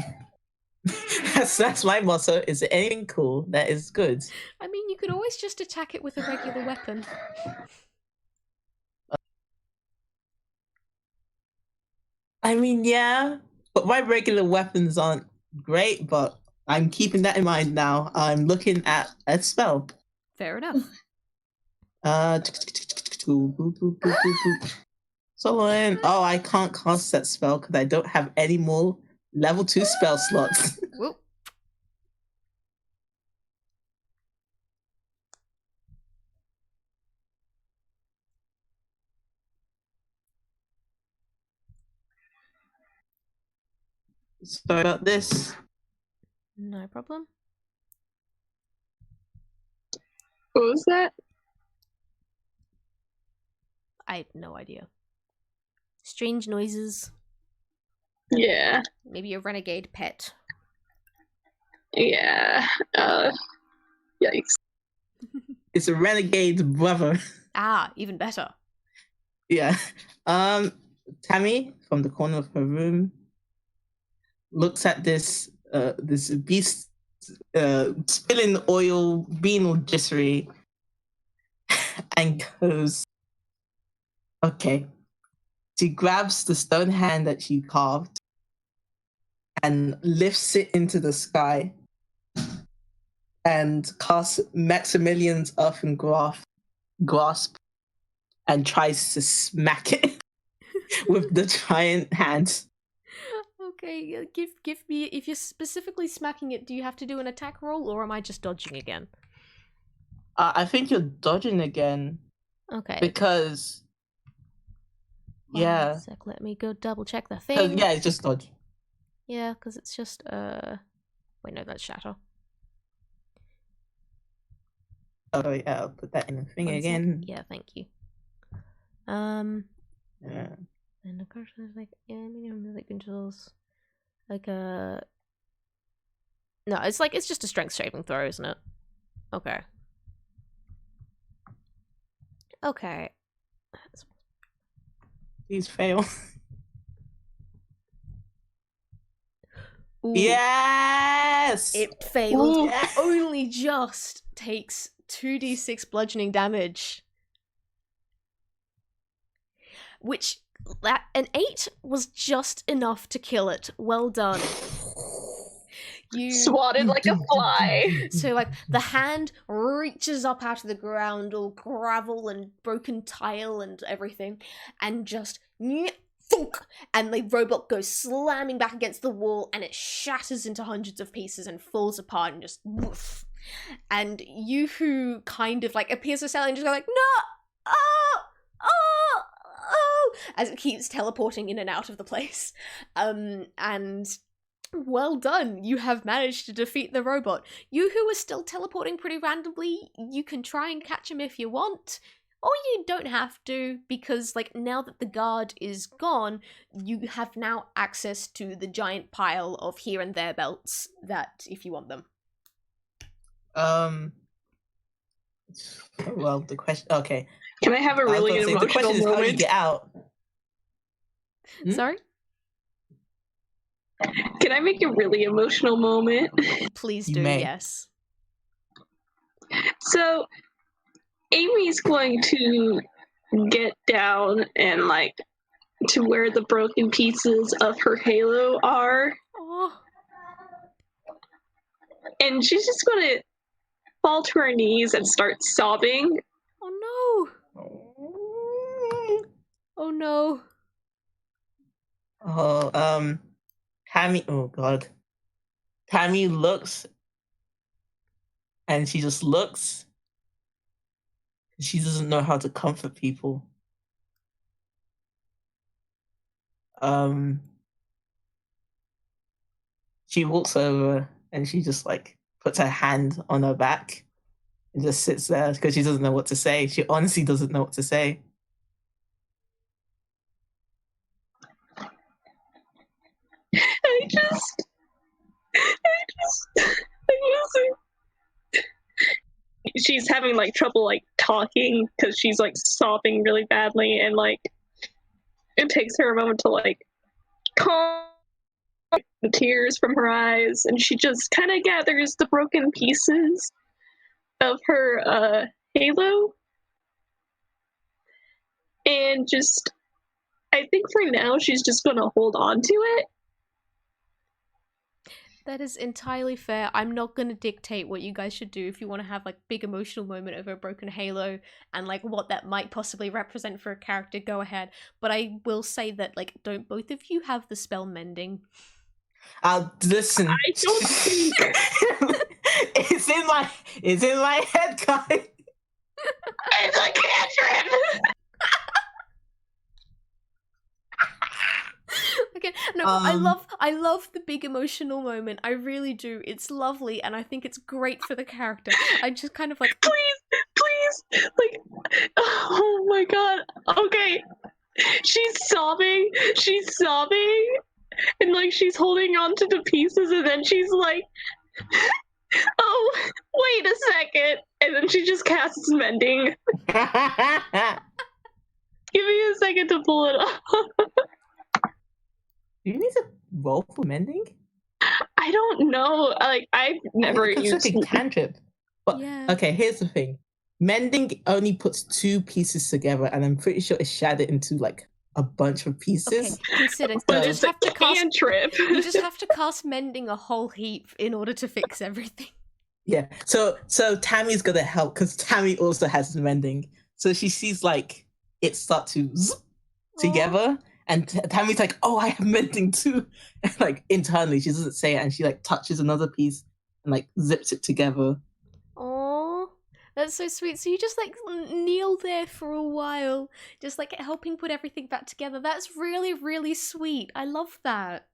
C: that's my motto. Is there anything cool that is good?
A: I mean, you could always just attack it with a regular weapon.
C: I mean, yeah, but my regular weapons aren't great, but I'm keeping that in mind now. I'm looking at a spell.
A: Fair enough.
C: Solon. Oh, I can't cast that spell because I don't have any more level 2 spell slots.
A: Whoop.
C: Sorry about this.
A: No problem.
B: What was that?
A: I have no idea. Strange noises.
B: Yeah.
A: Maybe a renegade pet.
B: Yeah. Yikes.
C: It's a renegade brother.
A: Ah, even better.
C: Yeah. Tammy, from the corner of her room, looks at this beast spilling oil, being all jittery, and goes, okay. She grabs the stone hand that she carved and lifts it into the sky and casts Maximilian's Earthen Grasp and tries to smack it with the giant hand.
A: Okay, give me, if you're specifically smacking it, do you have to do an attack roll, or am I just dodging again?
C: I think you're dodging again.
A: Okay.
C: Because... yeah.
A: Sec, let me go double check the thing.
C: Yeah, it's just dodge.
A: Yeah, because it's just, wait, no, that's shatter.
C: Oh, yeah, I'll put that in the thing again.
A: Yeah, thank you.
C: Yeah.
A: And of course, there's like, yeah, medium like controls. Like, no, it's like, it's just a strength saving throw, isn't it? Okay. Okay.
C: Please fail.
A: Ooh.
C: Yes!
A: It failed.
C: Yes!
A: Only just takes 2d6 bludgeoning damage. Which, an 8 was just enough to kill it. Well done.
B: swatted like a fly.
A: So, like, the hand reaches up out of the ground, all gravel and broken tile and everything, and just thunk, and the robot goes slamming back against the wall, and it shatters into hundreds of pieces and falls apart and just woof. And Yoo-hoo kind of, like, appears to Sally and just go like, no! Oh! Oh! Oh! As it keeps teleporting in and out of the place. And well done, you have managed to defeat the robot. Yoo-hoo is still teleporting pretty randomly. You can try and catch him if you want, or you don't have to, because, like, now that the guard is gone, you have now access to the giant pile of here and there belts that, if you want them.
C: Well, the question. Okay.
B: Can I have a really emotional
C: the question is
B: moment?
C: how you get out.
A: Sorry?
B: Can I make a really emotional moment?
A: Please
C: You
A: do,
C: may.
A: yes.
B: So, Amy's going to get down and, like, to where the broken pieces of her halo are.
A: Oh.
B: And she's just going to fall to her knees and start sobbing.
A: Oh no! Oh no.
C: Oh, Tammy. Oh God. Tammy looks, and she just looks. She doesn't know how to comfort people. She walks over and she just like puts her hand on her back and just sits there because she doesn't know what to say. She honestly doesn't know what to say.
B: I just she's having like trouble like talking because she's like sobbing really badly, and like it takes her a moment to like calm the tears from her eyes, and she just kind of gathers the broken pieces of her halo, and just I think for now she's just gonna hold on to it.
A: That is entirely fair. I'm not gonna dictate what you guys should do. If you want to have like big emotional moment over a broken halo and like what that might possibly represent for a character, go ahead. But I will say that like, don't both of you have the spell mending?
C: Listen.
B: I don't think
C: it's in my head, guys.
B: it's a cantrip.
A: Okay, no, I love the big emotional moment. I really do. It's lovely, and I think it's great for the character. I just kind of like,
B: please, like, oh my god. Okay, she's sobbing, and like she's holding on to the pieces, and then she's like, oh, wait a second, and then she just casts mending. Give me a second to pull it up.
C: Do you need to roll for mending?
B: I don't know. Like, I've never used
C: a cantrip. But
A: yeah.
C: Okay, here's the thing. Mending only puts two pieces together, and I'm pretty sure it's shattered into like a bunch of pieces.
A: Okay, consider
B: But it's a cantrip.
A: You just have to cast mending a whole heap in order to fix everything.
C: Yeah. So Tammy's gonna help because Tammy also has mending. So she sees like it start to zip together. And Tammy's like, oh, I have mending too. And like internally, she doesn't say it, and she like touches another piece and like zips it together.
A: Oh, that's so sweet. So you just like kneel there for a while, just like helping put everything back together. That's really, really sweet. I love that.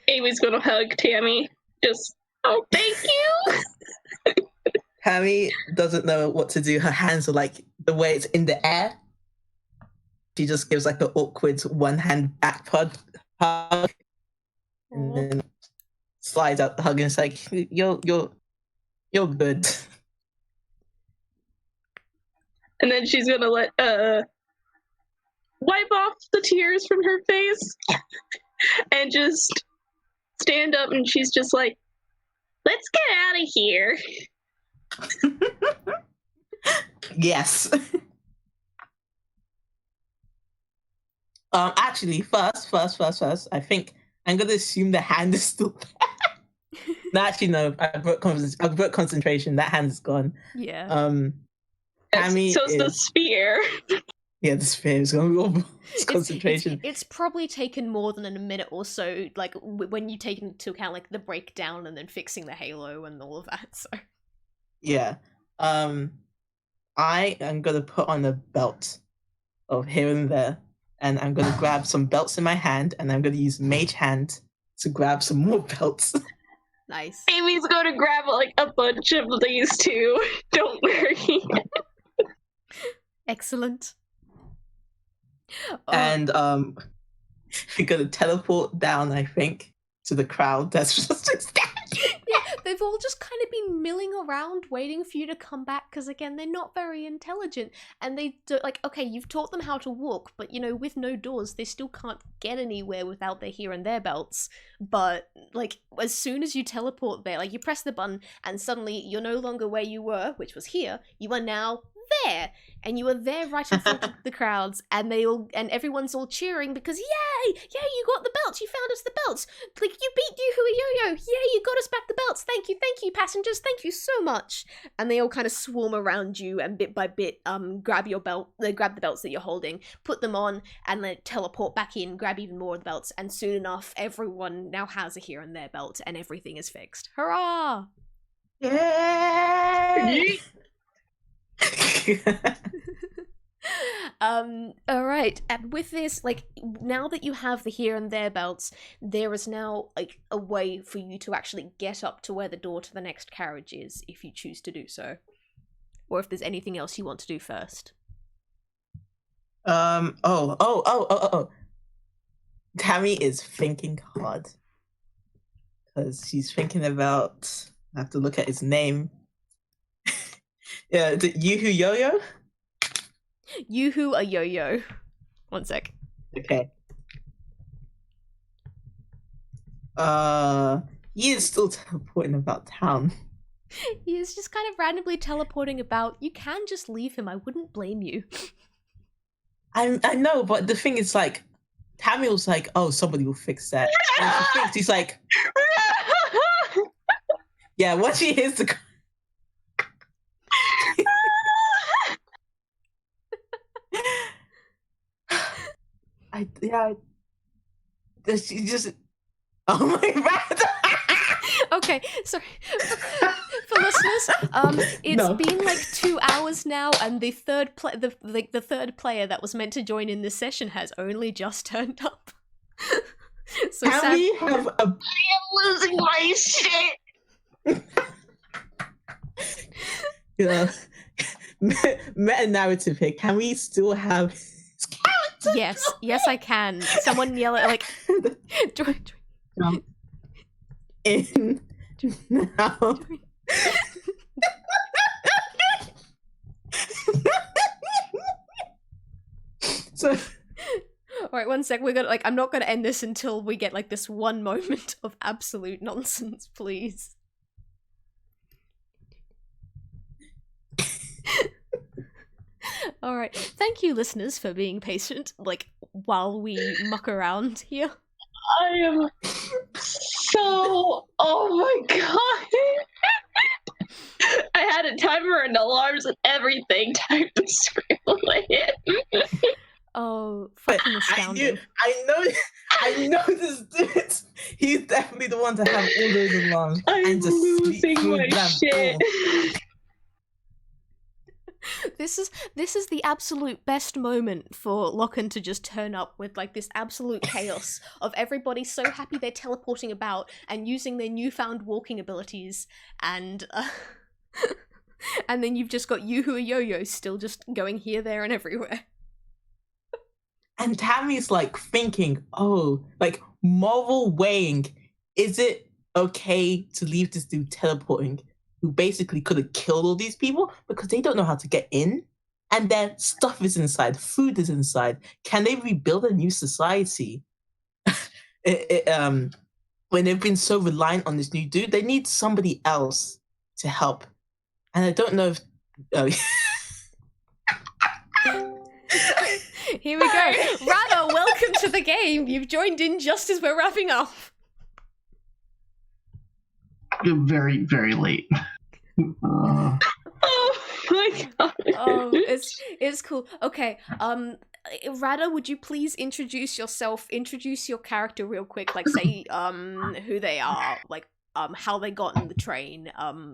B: Amy's gonna hug Tammy. Just, oh, thank you.
C: Tammy doesn't know what to do. Her hands are like the way it's in the air. She just gives like an awkward one hand back hug, and then slides out the hug and it's like, you're good.
B: And then she's gonna let wipe off the tears from her face and just stand up, and she's just like, let's get out of here.
C: Yes. actually, first, I think I'm gonna assume the hand is still there. No, actually, no. I broke concentration. That hand's gone.
A: Yeah.
C: Tammy
B: so it's the sphere.
C: Yeah, the sphere is going to be concentration.
A: It's probably taken more than a minute or so, like when you take into account like the breakdown and then fixing the halo and all of that. So
C: yeah, I am gonna put on a belt of here and there, and I'm gonna grab some belts in my hand, and I'm gonna use Mage Hand to grab some more belts.
A: Nice.
B: Amy's going to grab like a bunch of these too. Don't worry.
A: Excellent.
C: And we're gonna teleport down, I think, to the crowd that's just
A: yeah, they've all just kind of been milling around waiting for you to come back because again they're not very intelligent and they do like, okay, you've taught them how to walk, but you know, with no doors they still can't get anywhere without their here and their belts. But like as soon as you teleport there, like you press the button and suddenly you're no longer where you were, which was here, you are now there, and you are there right in front of the crowds, and everyone's all cheering because yay, you got the belts, you found us the belts, like you beat Yoo-hoo Yo-Yo, yay, you got us back the belts, thank you passengers, thank you so much. And they all kind of swarm around you and bit by bit grab the belts that you're holding, put them on, and then teleport back in, grab even more of the belts, and soon enough everyone now has a here and there belt and everything is fixed. Hurrah!
C: Yay!
A: All right, and with this, like, now that you have the here and there belts, there is now like a way for you to actually get up to where the door to the next carriage is if you choose to do so, or if there's anything else you want to do first.
C: Tammy is thinking hard because she's thinking about, I have to look at his name. Yeah, is it Yoo-hoo Yo-Yo?
A: Yoo-hoo a yo-yo. One sec.
C: Okay. He is still teleporting about town.
A: He is just kind of randomly teleporting about. You can just leave him. I wouldn't blame you.
C: I know, but the thing is, like, Tammy was like, "Oh, somebody will fix that." And she thinks he's like, "Yeah." Once she hears the. She just. Oh my god.
A: Okay, sorry. For listeners, it's been like 2 hours now, and the third player that was meant to join in this session has only just turned up. So
C: Can we have a?
B: I am losing my shit.
C: Yeah. Meta narrative here. Can we still have his character?
A: Yes, I can. Someone yell at like.
C: Jump in now. So,
A: all right, one sec. We're gonna I'm not gonna end this until we get like this one moment of absolute nonsense, please. All right, thank you, listeners, for being patient. Like while we muck around here.
B: I am so. Oh my god! I had a timer and alarms and everything typed to scramble it.
A: Oh, fucking astounding!
C: I know this dude. He's definitely the one to have all those alarms.
B: I'm losing my shit.
A: This is the absolute best moment for Loccan to just turn up with like this absolute chaos of everybody so happy they're teleporting about and using their newfound walking abilities, and and then you've just got Yoo-hoo a yo-yo still just going here, there, and everywhere.
C: And Tammy's like thinking, oh, like moral weighing, is it okay to leave this dude teleporting who basically could have killed all these people because they don't know how to get in? And their stuff is inside, food is inside. Can they rebuild a new society? When they've been so reliant on this new dude, they need somebody else to help. And I don't know if...
A: Here we go. Rana, welcome to the game. You've joined in just as we're wrapping up.
D: Very, very late.
B: Oh my god.
A: Oh, it's cool. Okay, Rada, would you please introduce yourself, introduce your character real quick, like say who they are, like how they got in the train,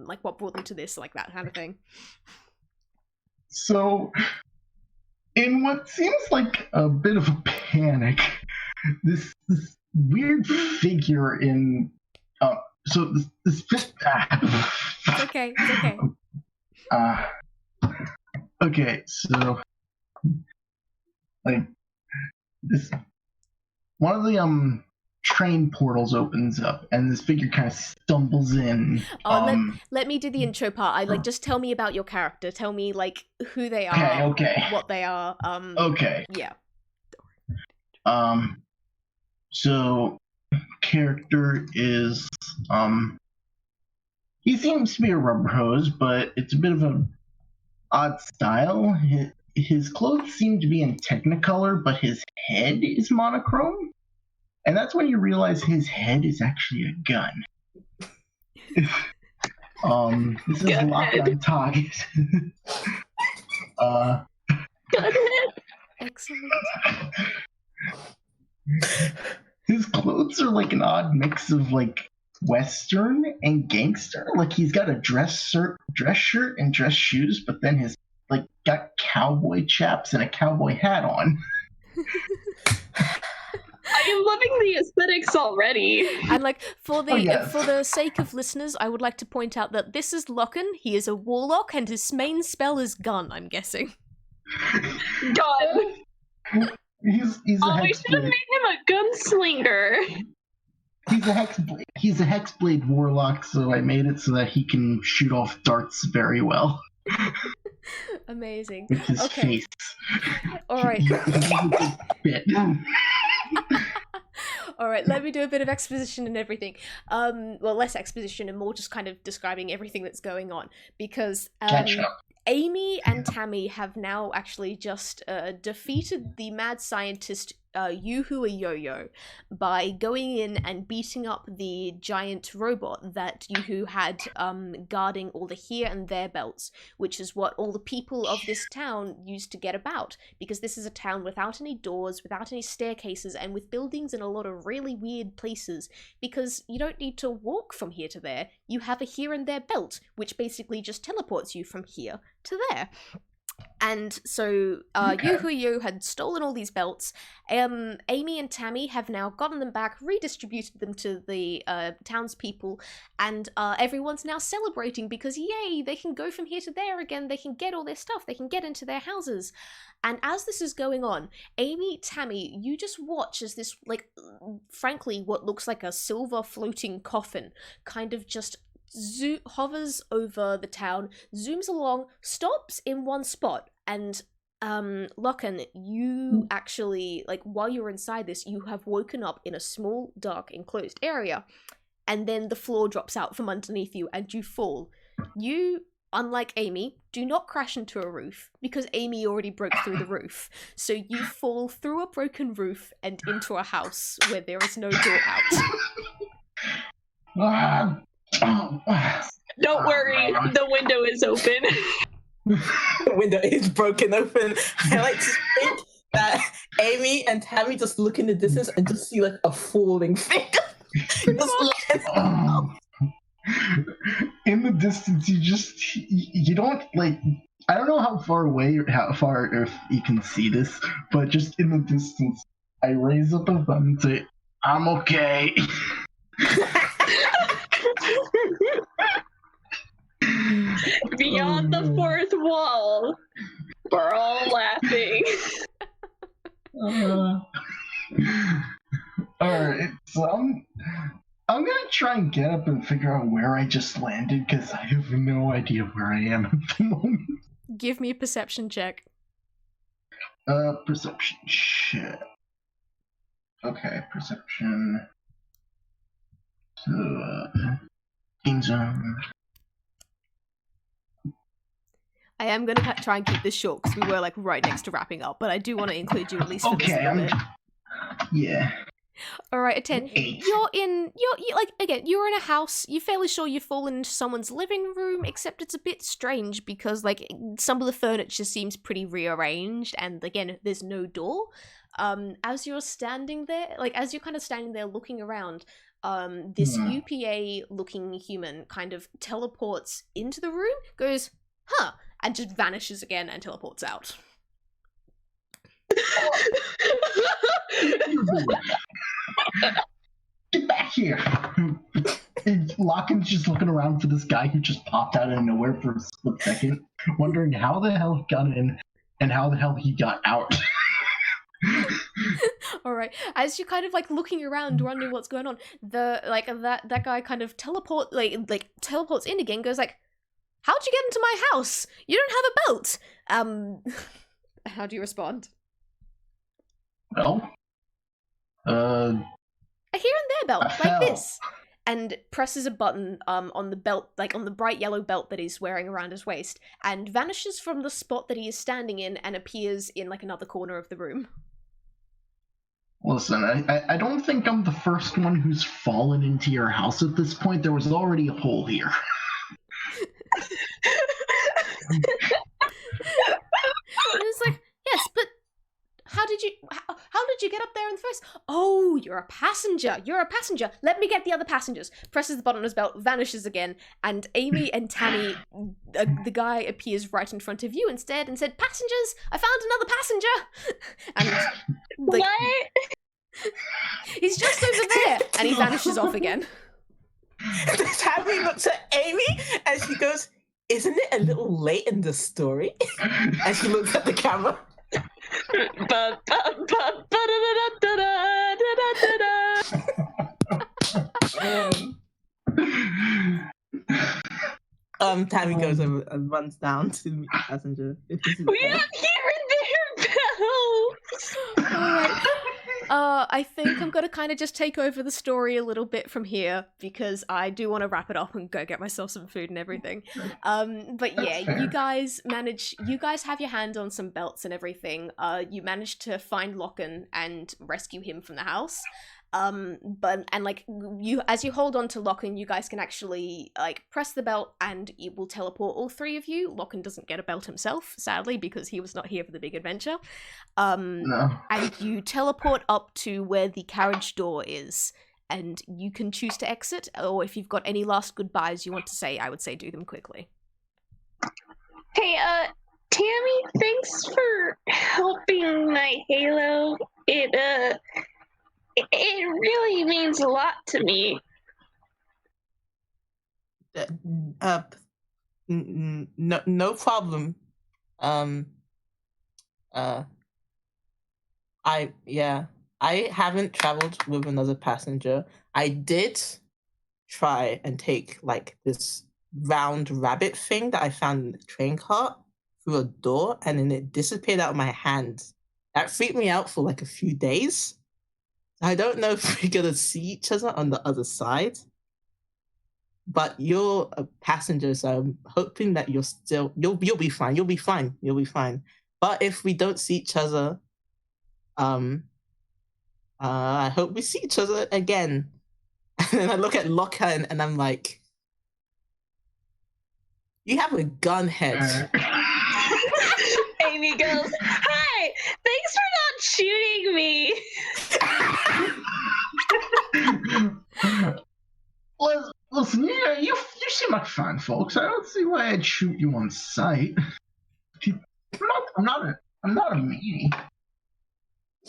A: like what brought them to this, like that kind of thing.
D: So, in what seems like a bit of a panic, this weird figure in this
A: It's okay. It's okay.
D: Okay, so like this one of the train portals opens up and this figure kind of stumbles in.
A: Let me do the intro part. Just tell me about your character. Tell me like who they are,
D: okay.
A: what they are.
D: Okay.
A: Yeah.
D: So character is he seems to be a rubber hose, but it's a bit of an odd style. His clothes seem to be in Technicolor, but his head is monochrome. And that's when you realize his head is actually a gun. This is Loccan target.
A: Excellent.
D: His clothes are like an odd mix of like Western and gangster. Like he's got a dress shirt and dress shoes, but then his like got cowboy chaps and a cowboy hat on.
B: I am loving the aesthetics already.
A: And like for the sake of listeners, I would like to point out that this is Loccan. He is a warlock, and his main spell is gun. I'm guessing.
B: Gun.
D: He's
B: we should have made him a gunslinger.
D: He's a hexblade warlock, so I made it so that he can shoot off darts very well.
A: Amazing.
D: With his face.
A: All right.
D: Bit.
A: All right, let me do a bit of exposition and everything. Well, less exposition and more just kind of describing everything that's going on, because Amy and Tammy have now actually just defeated the mad scientist Yoo-Hoo Yo-Yo by going in and beating up the giant robot that Yoo-Hoo had guarding all the here and there belts, which is what all the people of this town used to get about, because this is a town without any doors, without any staircases, and with buildings in a lot of really weird places, because you don't need to walk from here to there. You have a here and there belt, which basically just teleports you from here to there. And so Yoo-Hoo Yo had stolen all these belts. Amy and Tammy have now gotten them back, redistributed them to the townspeople, and everyone's now celebrating because, yay, they can go from here to there again, they can get all their stuff, they can get into their houses. And as this is going on, Amy, Tammy, you just watch as this, like, frankly, what looks like a silver floating coffin kind of just hovers over the town, zooms along, stops in one spot, and Loccan, you actually, like, while you're inside this, you have woken up in a small, dark, enclosed area, and then the floor drops out from underneath you, and you fall. You, unlike Amy, do not crash into a roof, because Amy already broke through the roof, so you fall through a broken roof and into a house where there is no door out.
B: Don't worry, the window is open.
C: The window is broken open. I like to think that Amy and Tammy just look in the distance and just see like a falling figure.
D: In the distance, you don't like. I don't know how far away or how far if you can see this, but just in the distance, I raise up a thumb and say, "I'm okay."
B: Beyond the fourth wall, we're all laughing.
D: Alright, so I'm gonna try and get up and figure out where I just landed, because I have no idea where I am at the moment.
A: Give me a perception check.
D: Perception check. Okay, perception. So, game zone.
A: I am going to try and keep this short because we were like right next to wrapping up, but I do want to include you at least for this little bit.
D: Yeah.
A: All right, a 10.
D: 8.
A: You're like, again, you're in a house. You're fairly sure you've fallen into someone's living room, except it's a bit strange because, like, some of the furniture seems pretty rearranged, and again, there's no door. As you're standing there, like, as you're kind of standing there looking around, this UPA-looking human kind of teleports into the room, goes, huh, and just vanishes again and teleports out.
D: Get back here! And Loccan's just looking around for this guy who just popped out of nowhere for a split second, wondering how the hell he got in and how the hell he got out.
A: All right. As you're kind of like looking around, wondering what's going on, that guy kind of teleports in again. Goes like, "How'd you get into my house? You don't have a belt." How do you respond?
D: Well,
A: A here and there belt,
D: I
A: like
D: fell.
A: this, and presses a button on the belt, like on the bright yellow belt that he's wearing around his waist, and vanishes from the spot that he is standing in and appears in like another corner of the room.
D: Listen, I don't think I'm the first one who's fallen into your house at this point. There was already a hole here.
A: And it's like, yes, but how did you get up there in the first? Oh, you're a passenger. Let me get the other passengers. Presses the button on his belt, vanishes again, and Amy and Tammy, the guy appears right in front of you instead and said, "Passengers, I found another passenger." And like,
B: What?
A: he's just over there, and he vanishes off again.
C: Tammy looks at Amy and she goes, "Isn't it a little late in the story?" And she looks at the camera. Tammy goes over and runs down to meet the passenger.
B: We have here and there bells.
A: Alright. I think I'm gonna kind of just take over the story a little bit from here because I do want to wrap it up and go get myself some food and everything. But yeah, you guys have your hand on some belts and everything. You managed to find Loccan and rescue him from the house. As you hold on to Loccan, you guys can actually like press the belt and it will teleport all three of you. Loccan doesn't get a belt himself, sadly, because he was not here for the big adventure.
D: No.
A: And you teleport up to where the carriage door is, and you can choose to exit, or if you've got any last goodbyes you want to say, I would say do them quickly.
B: Hey, Tammy, thanks for helping my Halo. It really means a lot to me.
C: No problem. I haven't traveled with another passenger. I did try and take like this round rabbit thing that I found in the train cart through a door, and then it disappeared out of my hand. That freaked me out for like a few days. I don't know if we're gonna see each other on the other side. But you're a passenger, so I'm hoping that you'll be fine. You'll be fine. But if we don't see each other, I hope we see each other again. And then I look at Loccan and I'm like, "You have a gun head."
B: Amy goes, "Hi, thanks for not shooting me."
D: Listen, you seem like fine folks. I don't see why I'd shoot you on sight. I'm not a meanie.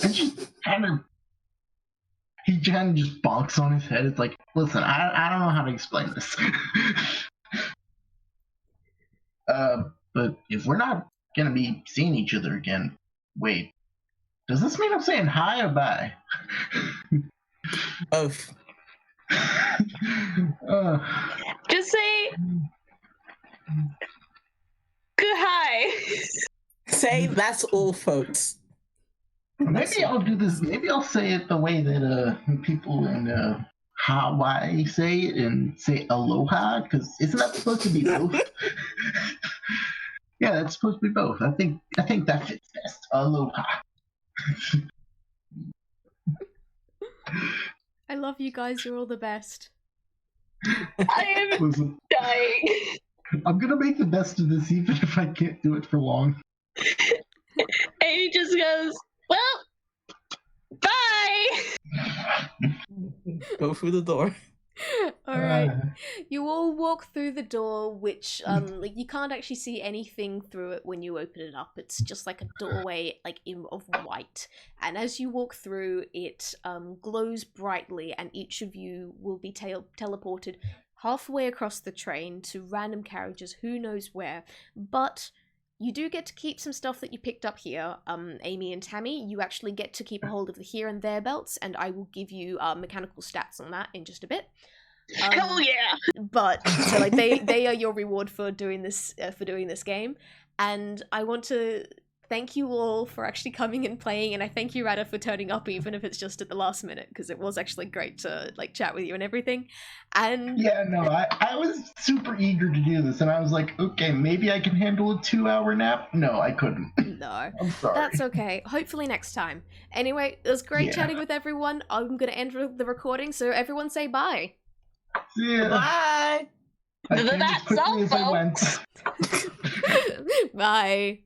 D: I just he kind of just bonks on his head. It's like, listen, I don't know how to explain this. But if we're not gonna be seeing each other again, wait, does this mean I'm saying hi or bye?
C: Both.
B: Just say good hi.
C: Say that's all, folks.
D: Maybe I'll do this. Maybe I'll say it the way that people in Hawaii say it, and say aloha, because isn't that supposed to be both? Yeah, that's supposed to be both. I think that fits best. Aloha.
A: I love you guys. You're all the best.
B: I am
D: Listen,
B: dying.
D: I'm gonna make the best of this, even if I can't do it for long.
B: And he just goes, well, bye!
C: Go through the door.
A: All right. You all walk through the door, which like you can't actually see anything through it when you open it up. It's just like a doorway, like of white. And as you walk through, it glows brightly, and each of you will be teleported halfway across the train to random carriages, who knows where. But you do get to keep some stuff that you picked up here. Amy and Tammy, you actually get to keep a hold of the here and there belts, and I will give you mechanical stats on that in just a bit.
B: Hell yeah!
A: But so like they are your reward for doing this game, and I want to thank you all for actually coming and playing, and I thank you, Rada, for turning up even if it's just at the last minute, because it was actually great to like chat with you and everything. And
D: Yeah, no, I was super eager to do this, and I was like, okay, maybe I can handle a 2-hour nap. No, I couldn't.
A: no,
D: I'm sorry.
A: that's okay. Hopefully next time. Anyway, it was great chatting with everyone. I'm gonna end the recording, so everyone say bye.
D: See ya.
C: Bye.
D: I came as
B: That's
D: quickly as I
B: all,
D: went.
A: Bye.